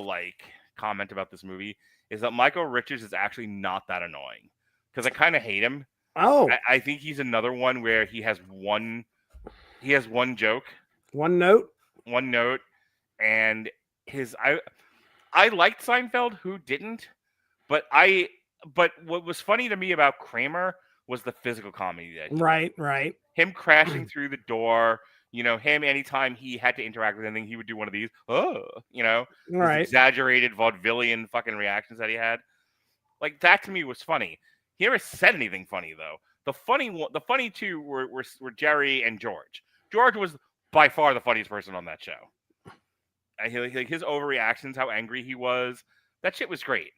Speaker 1: like comment about this movie is that Michael Richards is actually not that annoying, because I kind of hate him.
Speaker 4: Oh,
Speaker 1: I think he's another one where he has one joke,
Speaker 4: one note,
Speaker 1: and I liked Seinfeld. Who didn't? But what was funny to me about Kramer was the physical comedy that
Speaker 4: right.
Speaker 1: Him crashing through the door. Him, anytime he had to interact with anything, he would do one of these,
Speaker 4: right,
Speaker 1: exaggerated vaudevillian fucking reactions that he had. Like, that to me was funny. He never said anything funny, though. The funny two were Jerry and George. George was by far the funniest person on that show. And his overreactions, how angry he was, that shit was great.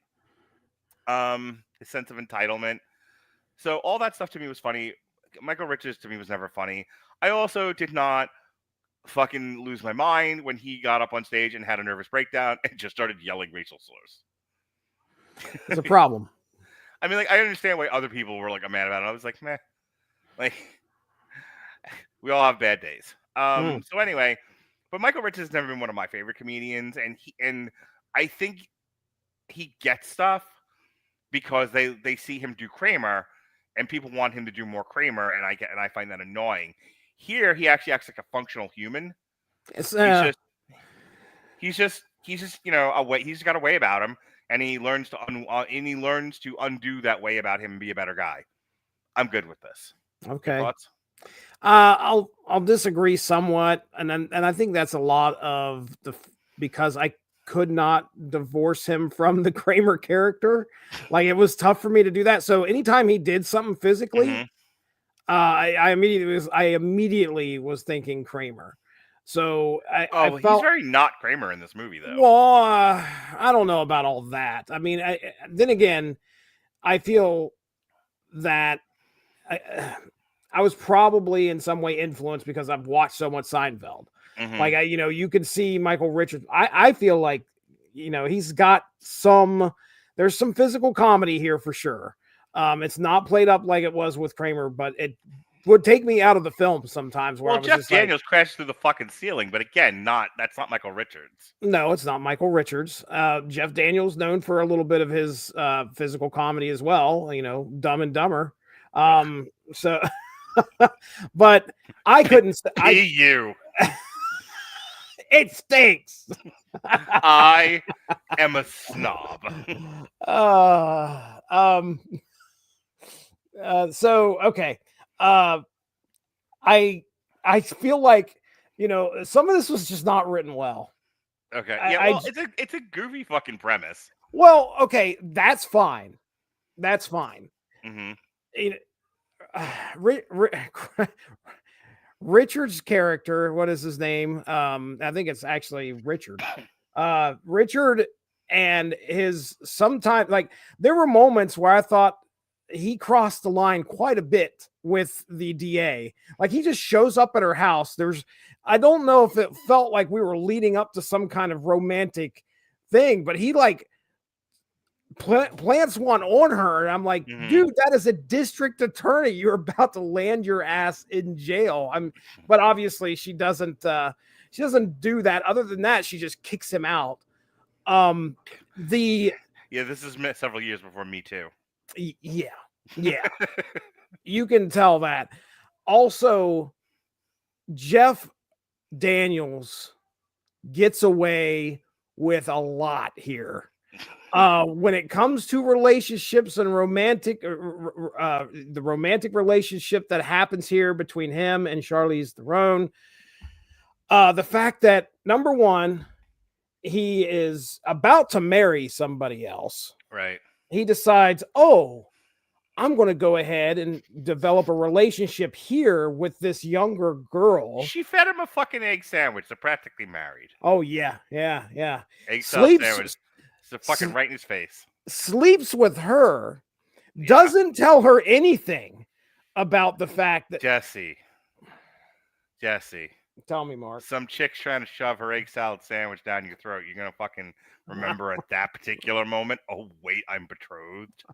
Speaker 1: His sense of entitlement. So all that stuff to me was funny. Michael Richards to me was never funny. I also did not fucking lose my mind when he got up on stage and had a nervous breakdown and just started yelling racial slurs.
Speaker 4: It's a problem.
Speaker 1: I mean, like, I understand why other people were like mad about it. I was like, meh. Like, we all have bad days. So anyway, but Michael Richards has never been one of my favorite comedians, and I think he gets stuff because they see him do Kramer, and people want him to do more Kramer, and I find that annoying. Here, he actually acts like a functional human. He's just a way. He's got a way about him, and he learns to undo that way about him and be a better guy. I'm good with this.
Speaker 4: Okay.
Speaker 1: Thoughts?
Speaker 4: I'll disagree somewhat, and I think that's a lot of because I could not divorce him from the Kramer character. Like, it was tough for me to do that. So anytime he did something physically, I immediately was thinking Kramer. So I felt,
Speaker 1: he's very not Kramer in this movie, though.
Speaker 4: Well, I don't know about all that. I mean, then again, I feel that I was probably in some way influenced because I've watched so much Seinfeld. Like, you can see Michael Richards. I feel like, he's got there's some physical comedy here for sure. It's not played up like it was with Kramer, but it would take me out of the film sometimes. Where
Speaker 1: Jeff Daniels crashed through the fucking ceiling, but again, that's not Michaul Richards.
Speaker 4: No, it's not Michael Richards. Jeff Daniels known for a little bit of his physical comedy as well. Dumb and Dumber. So, but I couldn't.
Speaker 1: You.
Speaker 4: It stinks.
Speaker 1: I am a snob.
Speaker 4: So okay. I I feel like, some of this was just not written well.
Speaker 1: Okay. Yeah, it's a goofy fucking premise.
Speaker 4: Well, okay, that's fine. That's fine.
Speaker 1: Mm-hmm.
Speaker 4: Richard's character, what is his name? I think it's actually Richard. Richard and his sometimes, like, there were moments where I thought he crossed the line quite a bit with the DA. Like, he just shows up at her house. I don't know if it felt like we were leading up to some kind of romantic thing, but he like plants one on her, and I'm like, dude, that is a district attorney. You're about to land your ass in jail. But obviously she doesn't do that. Other than that, she just kicks him out. This
Speaker 1: is several years before Me Too.
Speaker 4: Yeah. You can tell that. Also, Jeff Daniels gets away with a lot here. When it comes to relationships and the romantic relationship that happens here between him and Charlize Theron, the fact that, number one, he is about to marry somebody else.
Speaker 1: Right.
Speaker 4: He decides, I'm going to go ahead and develop a relationship here with this younger girl.
Speaker 1: She fed him a fucking egg sandwich. They're practically married.
Speaker 4: Oh, yeah.
Speaker 1: Egg sandwich. It's fucking right in his face.
Speaker 4: Sleeps with her. Yeah. Doesn't tell her anything about the fact that...
Speaker 1: Jesse.
Speaker 4: Tell me, Mark.
Speaker 1: Some chick's trying to shove her egg salad sandwich down your throat. You're going to fucking remember at that particular moment, oh, wait, I'm betrothed.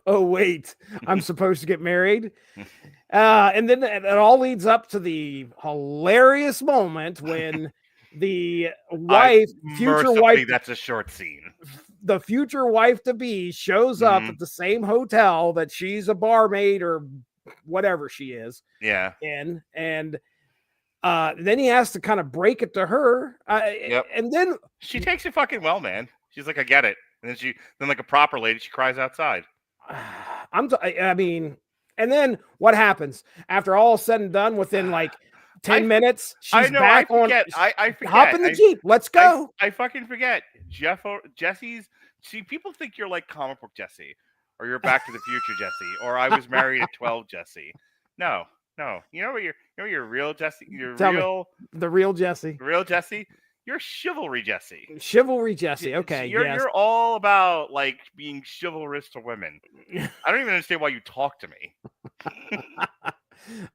Speaker 4: Oh, wait, I'm supposed to get married. And then it all leads up to the hilarious moment when the future wife...
Speaker 1: That's a short scene.
Speaker 4: The future wife-to-be shows up at the same hotel that she's a barmaid or whatever she is.
Speaker 1: Yeah.
Speaker 4: And then he has to kind of break it to her. And then
Speaker 1: she takes it fucking well, man. She's like, I get it. And then like a proper lady, she cries outside.
Speaker 4: And then what happens after all is said and done? Within like 10 minutes, she's back on.
Speaker 1: I forget.
Speaker 4: Hop in the Jeep. Let's go.
Speaker 1: I fucking forget. Jesse's. See, people think you're like comic book Jesse, or you're Back to the Future Jesse, or I Was Married at 12 Jesse. No. You know what your real Jesse?
Speaker 4: The real Jesse.
Speaker 1: Real Jesse. You're chivalry Jesse.
Speaker 4: Chivalry Jesse. Okay.
Speaker 1: You're all about like being chivalrous to women. I don't even understand why you talk to me.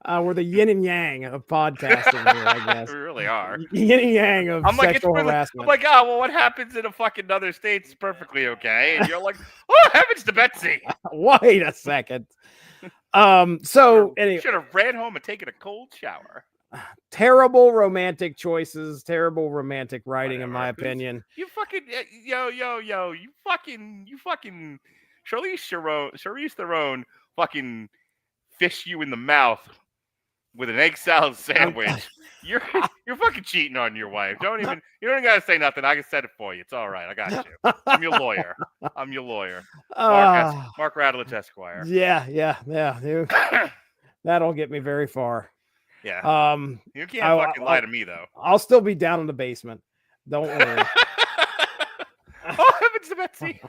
Speaker 4: We're the yin and yang of podcasting here, I guess.
Speaker 1: We really are.
Speaker 4: Yin and yang of sexual harassment.
Speaker 1: I'm like, what happens in a fucking other state is perfectly okay. And you're like, oh, heavens to Betsy.
Speaker 4: Wait a second. So anyway,
Speaker 1: should have ran home and taken a cold shower.
Speaker 4: Terrible romantic choices, terrible romantic writing, in my opinion.
Speaker 1: You fucking you fucking Charlize Theron fucking fish you in the mouth with an egg salad sandwich. You're fucking cheating on your wife. You don't even gotta say nothing. I can set it for you. It's all right. I got you. I'm your lawyer. Mark Radulich Esquire.
Speaker 4: Yeah. Dude. That'll get me very far.
Speaker 1: Yeah. You can't fucking lie to me though.
Speaker 4: I'll still be down in the basement. Don't worry.
Speaker 1: Oh, heavens to Betsy.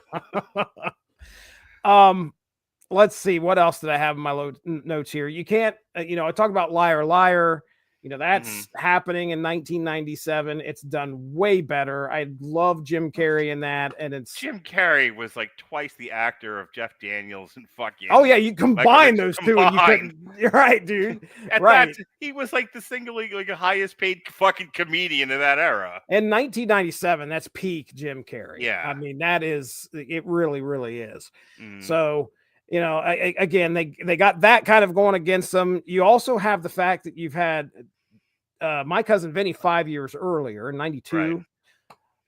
Speaker 4: Let's see. What else did I have in my notes here? You can't, I talk about Liar, Liar. That's happening in 1997. It's done way better. I love Jim Carrey in that. And
Speaker 1: Jim Carrey was like twice the actor of Jeff Daniels and fucking.
Speaker 4: Oh, yeah. You combine those two. And you're right, dude. Right.
Speaker 1: He was like the single, like a highest paid fucking comedian in that era.
Speaker 4: In 1997, that's peak Jim Carrey.
Speaker 1: Yeah.
Speaker 4: I mean, it really, really is. So, again, they got that kind of going against them. You also have the fact that you've had My Cousin Vinny 5 years earlier in 92, right,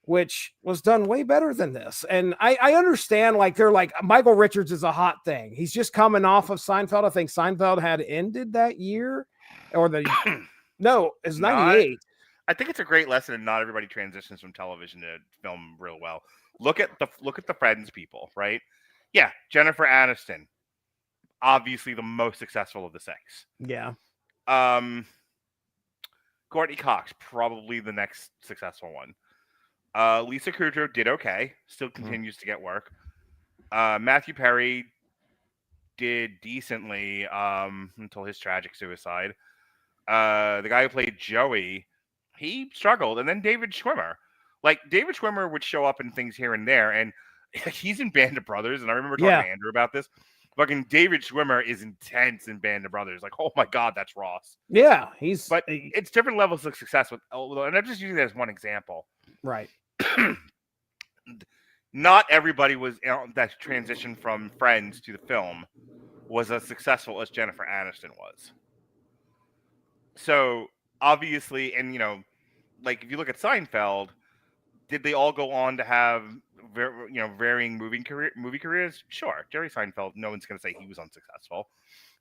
Speaker 4: which was done way better than this. And I understand, like, they're like, Michael Richards is a hot thing. He's just coming off of Seinfeld. I think Seinfeld had ended that year, or no, it's 98.
Speaker 1: I think it's a great lesson, and not everybody transitions from television to film real well. Look at the Friends people, right? Yeah, Jennifer Aniston, obviously the most successful of the six.
Speaker 4: Yeah.
Speaker 1: Courtney Cox, probably the next successful one. Lisa Kudrow did okay, still continues to get work. Matthew Perry did decently until his tragic suicide. The guy who played Joey, he struggled. And then David Schwimmer. Like, David Schwimmer would show up in things here and there, and he's in Band of Brothers, and I remember talking to Andrew about this. Fucking David Schwimmer is intense in Band of Brothers. Like, oh my God, that's Ross.
Speaker 4: Yeah,
Speaker 1: But it's different levels of success with, and I'm just using that as one example.
Speaker 4: Right.
Speaker 1: Not everybody was that transition from Friends to the film was as successful as Jennifer Aniston was. So obviously, and like if you look at Seinfeld, did they all go on to have varying movie careers? Sure. Jerry Seinfeld, no one's going to say he was unsuccessful,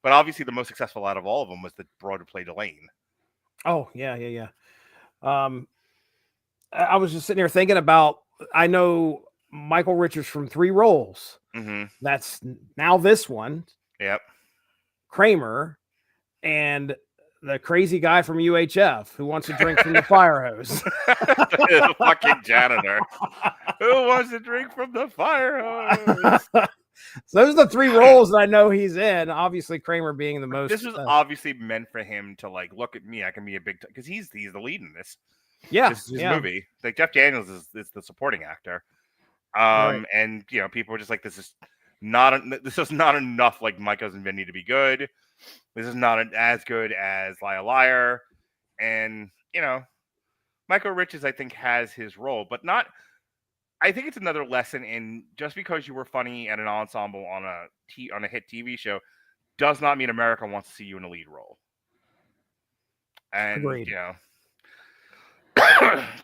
Speaker 1: but obviously the most successful out of all of them was the broad who played Elaine.
Speaker 4: Oh yeah. I was just sitting here thinking about. I know Michael Richards from 3 Roles.
Speaker 1: Mm-hmm.
Speaker 4: That's now this one.
Speaker 1: Yep.
Speaker 4: Kramer and the crazy guy from UHF who wants to drink from the fire hose.
Speaker 1: The fucking janitor. Who wants to drink from the fire hose?
Speaker 4: So those are the 3 roles that I know he's in. Obviously, Kramer being the most.
Speaker 1: This was obviously meant for him to like look at me. I can be a big because he's the lead in this.
Speaker 4: Yeah,
Speaker 1: this movie. Like Jeff Daniels is the supporting actor. And people were just like, this is not enough like My Cousin Vinny to be good. This is not as good as Liar Liar. And Michael Richards I think has his role, but not. I think it's another lesson in just because you were funny at an ensemble on a hit TV show does not mean America wants to see you in a lead role. And
Speaker 4: agreed.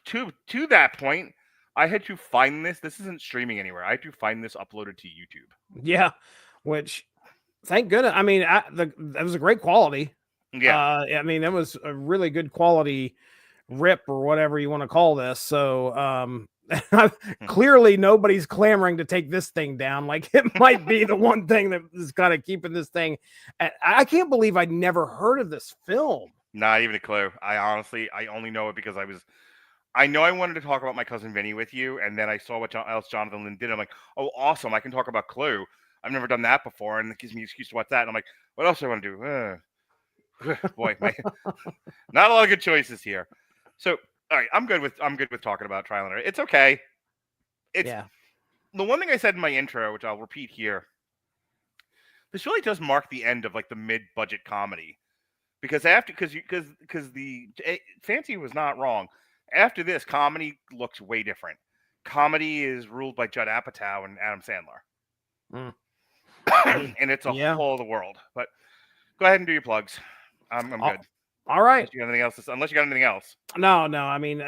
Speaker 1: To that point, I had to find this. This isn't streaming anywhere. I had to find this uploaded to YouTube.
Speaker 4: Yeah, which thank goodness. I mean, that was a great quality.
Speaker 1: Yeah,
Speaker 4: I mean, that was a really good quality rip or whatever you want to call this. So clearly nobody's clamoring to take this thing down. Like it might be the one thing that is kind of keeping this thing. I can't believe I'd never heard of this film.
Speaker 1: Not even a clue. I only know it because I know I wanted to talk about My Cousin Vinny with you, and then I saw what else Jonathan Lynn did. I'm like, oh, awesome! I can talk about Clue. I've never done that before, and it gives me an excuse to watch that. And I'm like, what else do I want to do? Boy, not a lot of good choices here. So, all right, I'm good with talking about Trial and Error. It's okay. The one thing I said in my intro, which I'll repeat here. This really does mark the end of like the mid-budget comedy. Because Fancy was not wrong. After this, comedy looks way different. Comedy is ruled by Judd Apatow and Adam Sandler, and it's a whole other world. But go ahead and do your plugs. I'm good.
Speaker 4: All right.
Speaker 1: Unless you got anything else.
Speaker 4: No. I mean,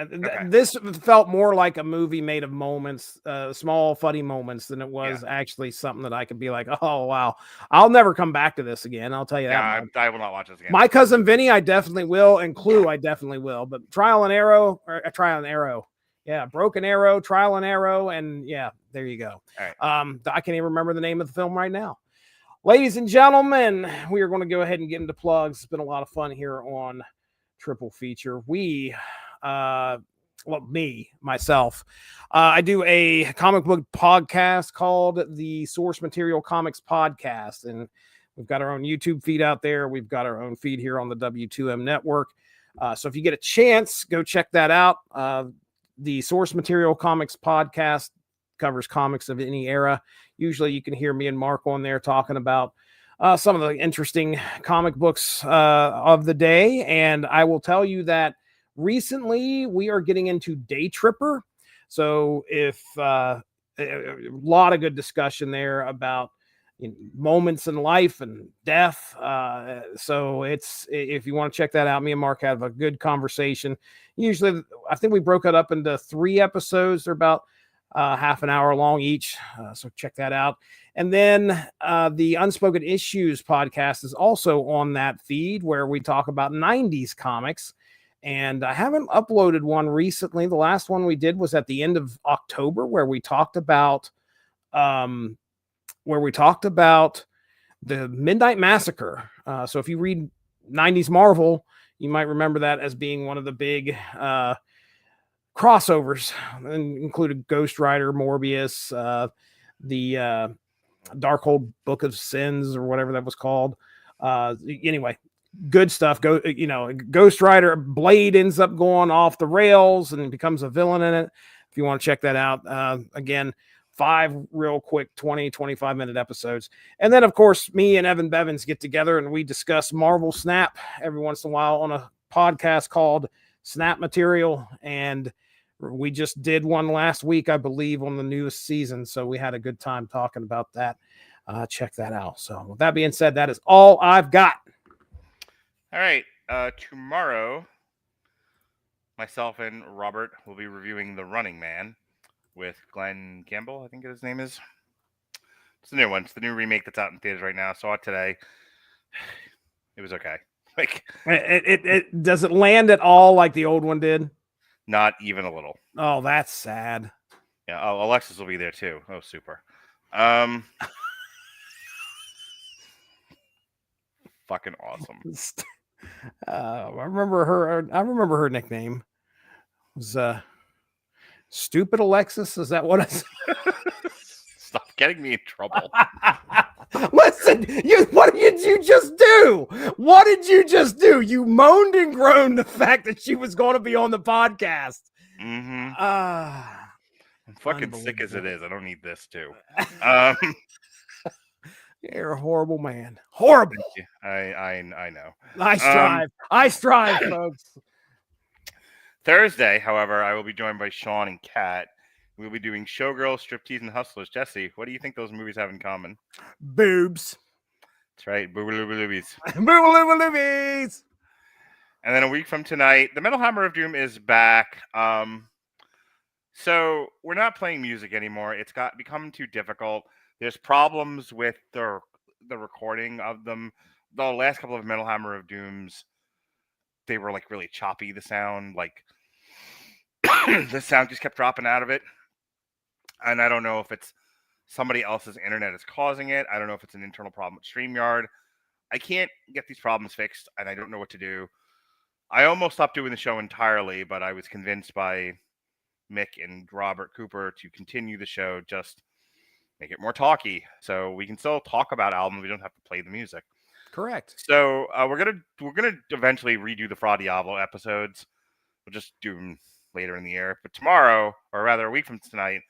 Speaker 4: this felt more like a movie made of moments, small, funny moments, than it was actually something that I could be like, oh, wow. I'll never come back to this again. I'll tell you that.
Speaker 1: I will not watch this again.
Speaker 4: My Cousin Vinny, I definitely will. And Clue, I definitely will. But Trial and Error. Yeah, Broken Arrow, Trial and Error. And yeah, there you go.
Speaker 1: All right.
Speaker 4: I can't even remember the name of the film right now. Ladies and gentlemen, we are going to go ahead and get into plugs. It's been a lot of fun here on Triple Feature. Myself, I do a comic book podcast called the Source Material Comics Podcast, and we've got our own YouTube feed out there. We've got our own feed here on the W2M network. So if you get a chance, go check that out. The Source Material Comics Podcast covers comics of any era. Usually you can hear me and Mark on there talking about some of the interesting comic books of the day. And I will tell you that recently we are getting into Day Tripper. So if a lot of good discussion there about moments in life and death. So if you want to check that out, me and Mark have a good conversation. Usually I think we broke it up into 3 episodes. They're about half an hour long each. So check that out. And then the Unspoken Issues podcast is also on that feed where we talk about 90s comics. And I haven't uploaded one recently. The last one we did was at the end of October where we talked about the Midnight Massacre. So if you read 90s Marvel, You might remember that as being one of the big crossovers, and included Ghost Rider, Morbius, the Darkhold Book of Sins, or whatever that was called. Anyway, good stuff. Ghost Rider Blade ends up going off the rails and becomes a villain in it. If you want to check that out, again, 5 real quick 25 minute episodes. And then, of course, me and Evan Bevins get together and we discuss Marvel Snap every once in a while on a podcast called Snap Material. And we just did one last week, I believe, on the newest season. So we had a good time talking about that. Check that out. So with that being said, that is all I've got.
Speaker 1: All right. Tomorrow, myself and Robert will be reviewing The Running Man with Glenn Campbell, I think his name is. It's the new one. It's the new remake that's out in theaters right now. Saw it today. It was okay. Like
Speaker 4: it does it land at all like the old one did?
Speaker 1: Not even a little.
Speaker 4: Oh, that's sad.
Speaker 1: Yeah, Alexis will be there too. Oh, super. Fucking awesome.
Speaker 4: I remember her nickname. It was Stupid Alexis. Is that what I said?
Speaker 1: Stop getting me in trouble.
Speaker 4: Listen, what did you just do? What did you just do? You moaned and groaned the fact that she was going to be on the podcast.
Speaker 1: Mm-hmm. I'm fucking sick as it is. I don't need this too.
Speaker 4: You're a horrible man. Horrible.
Speaker 1: I know.
Speaker 4: I strive, folks.
Speaker 1: Thursday, however, I will be joined by Sean and Kat. We'll be doing Showgirls, Striptease, and Hustlers. Jesse, what do you think those movies have in common?
Speaker 4: Boobs.
Speaker 1: That's right. Boobaloobaloobies.
Speaker 4: Boobaloobaloobies.
Speaker 1: And then a week from tonight, the Metal Hammer of Doom is back. So we're not playing music anymore. It's become too difficult. There's problems with the recording of them. The last couple of Metal Hammer of Dooms, they were like really choppy. The sound, like the sound just kept dropping out of it. And I don't know if it's somebody else's internet is causing it. I don't know if it's an internal problem with StreamYard. I can't get these problems fixed, and I don't know what to do. I almost stopped doing the show entirely, but I was convinced by Mick and Robert Cooper to continue the show, just make it more talky, so we can still talk about albums. We don't have to play the music.
Speaker 4: Correct.
Speaker 1: So we're gonna eventually redo the Fra Diavolo episodes. We'll just do them later in the year. But tomorrow, or rather a week from tonight,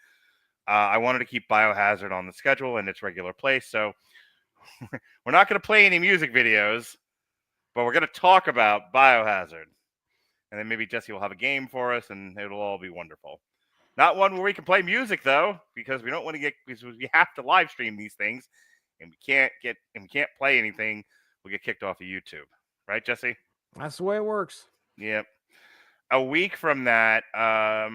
Speaker 1: I wanted to keep Biohazard on the schedule in its regular place. So we're not going to play any music videos, but we're going to talk about Biohazard. And then maybe Jesse will have a game for us, and it'll all be wonderful. Not one where we can play music, though, because we don't want to because we have to live stream these things, and we can't play anything. We'll get kicked off of YouTube. Right, Jesse?
Speaker 4: That's the way it works.
Speaker 1: Yep. A week from that, a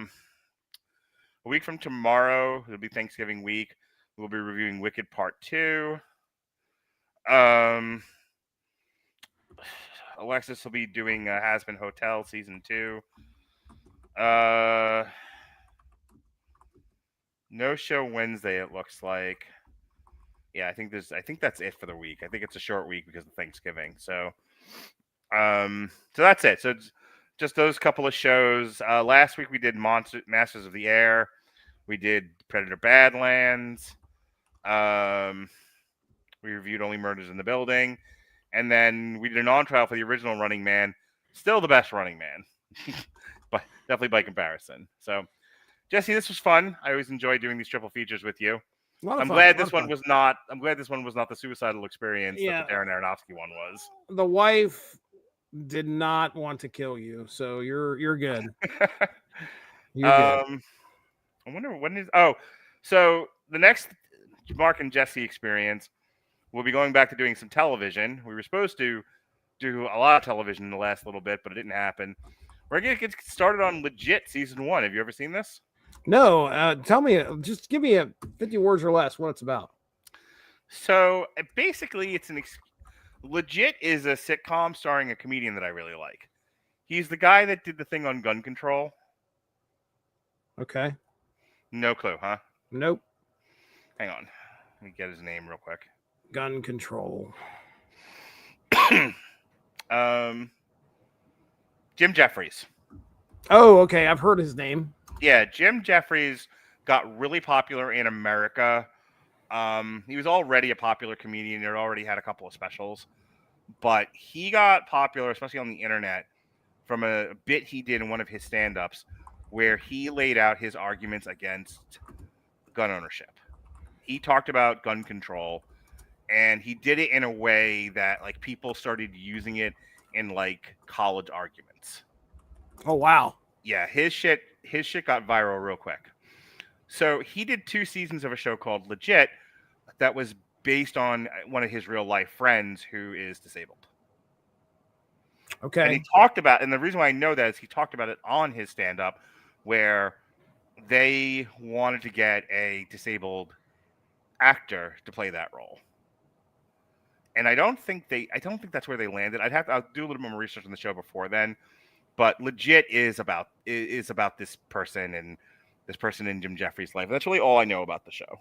Speaker 1: week from tomorrow, it'll be Thanksgiving week. We'll be reviewing Wicked Part 2. Alexis will be doing Has Been Hotel Season 2. No show Wednesday, it looks like. Yeah, I think that's it for the week. I think it's a short week because of Thanksgiving. So that's it. So it's just those couple of shows. Last week we did Masters of the Air. We did Predator Badlands. We reviewed Only Murders in the Building. And then we did an on-trial for the original Running Man. Still the best Running Man. But definitely by comparison. So, Jesse, this was fun. I always enjoy doing these triple features with you. I'm glad this one was not the suicidal experience that the Darren Aronofsky one was.
Speaker 4: The wife did not want to kill you, so you're good. You're good.
Speaker 1: I wonder when is so the next Mark and Jesse experience, we'll be going back to doing some television. We were supposed to do a lot of television in the last little bit, but it didn't happen. We're gonna get started on Legit Season 1. Have you ever seen this?
Speaker 4: No, tell me, just give me 50 words or less what it's about.
Speaker 1: So basically, it's Legit is a sitcom starring a comedian that I really like. He's the guy that did the thing on gun control.
Speaker 4: Okay.
Speaker 1: No clue, huh?
Speaker 4: Nope.
Speaker 1: Hang on. Let me get his name real quick.
Speaker 4: Gun control.
Speaker 1: Jim Jeffries.
Speaker 4: Oh, okay. I've heard his name.
Speaker 1: Yeah, Jim Jeffries got really popular in America. He was already a popular comedian. He already had a couple of specials. But he got popular, especially on the internet, from a bit he did in one of his stand-ups where he laid out his arguments against gun ownership. He talked about gun control, and he did it in a way that like people started using it in like college arguments.
Speaker 4: Oh, wow.
Speaker 1: Yeah, his shit got viral real quick. So he did 2 seasons of a show called Legit that was based on one of his real life friends who is disabled.
Speaker 4: Okay.
Speaker 1: And he talked about, and the reason why I know that is he talked about it on his stand-up where they wanted to get a disabled actor to play that role. And I don't think that's where they landed. I'll do a little bit more research on the show before then. But Legit is about this person and this person in Jim Jeffries' life. That's really all I know about the show.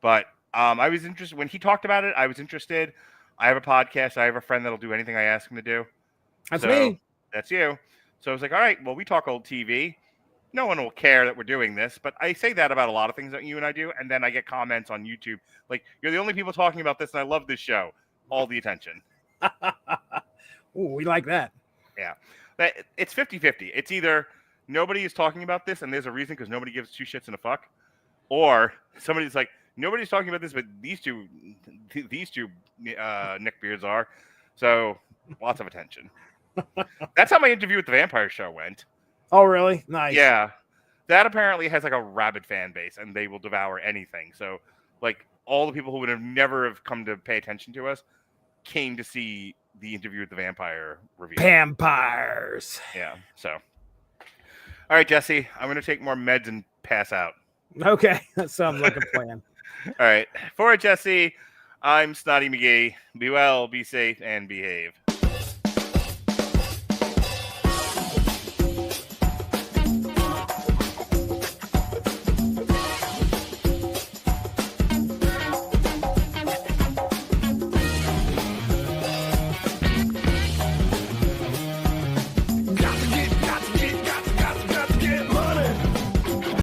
Speaker 1: But I was interested when he talked about it. I was interested. I have a podcast. I have a friend that'll do anything I ask him to do.
Speaker 4: That's me.
Speaker 1: That's you. So I was like, all right, well, we talk old TV. No one will care that we're doing this. But I say that about a lot of things that you and I do. And then I get comments on YouTube like, you're the only people talking about this, and I love this show. All the attention.
Speaker 4: Ooh, we like that.
Speaker 1: Yeah. It's 50-50. It's either nobody is talking about this, and there's a reason because nobody gives 2 shits and a fuck. Or somebody's like, nobody's talking about this, but these two neckbeards are. So lots of attention. That's how my interview with the vampire show went.
Speaker 4: Oh, really? Nice.
Speaker 1: Yeah. That apparently has like a rabid fan base, and they will devour anything. So like all the people who would have never have come to pay attention to us came to see the interview with the vampire review.
Speaker 4: Vampires.
Speaker 1: Yeah. So. All right, Jesse. I'm going to take more meds and pass out.
Speaker 4: Okay. That sounds like a plan.
Speaker 1: All right. For Jesse, I'm Snotty McGee. Be well, be safe, and behave.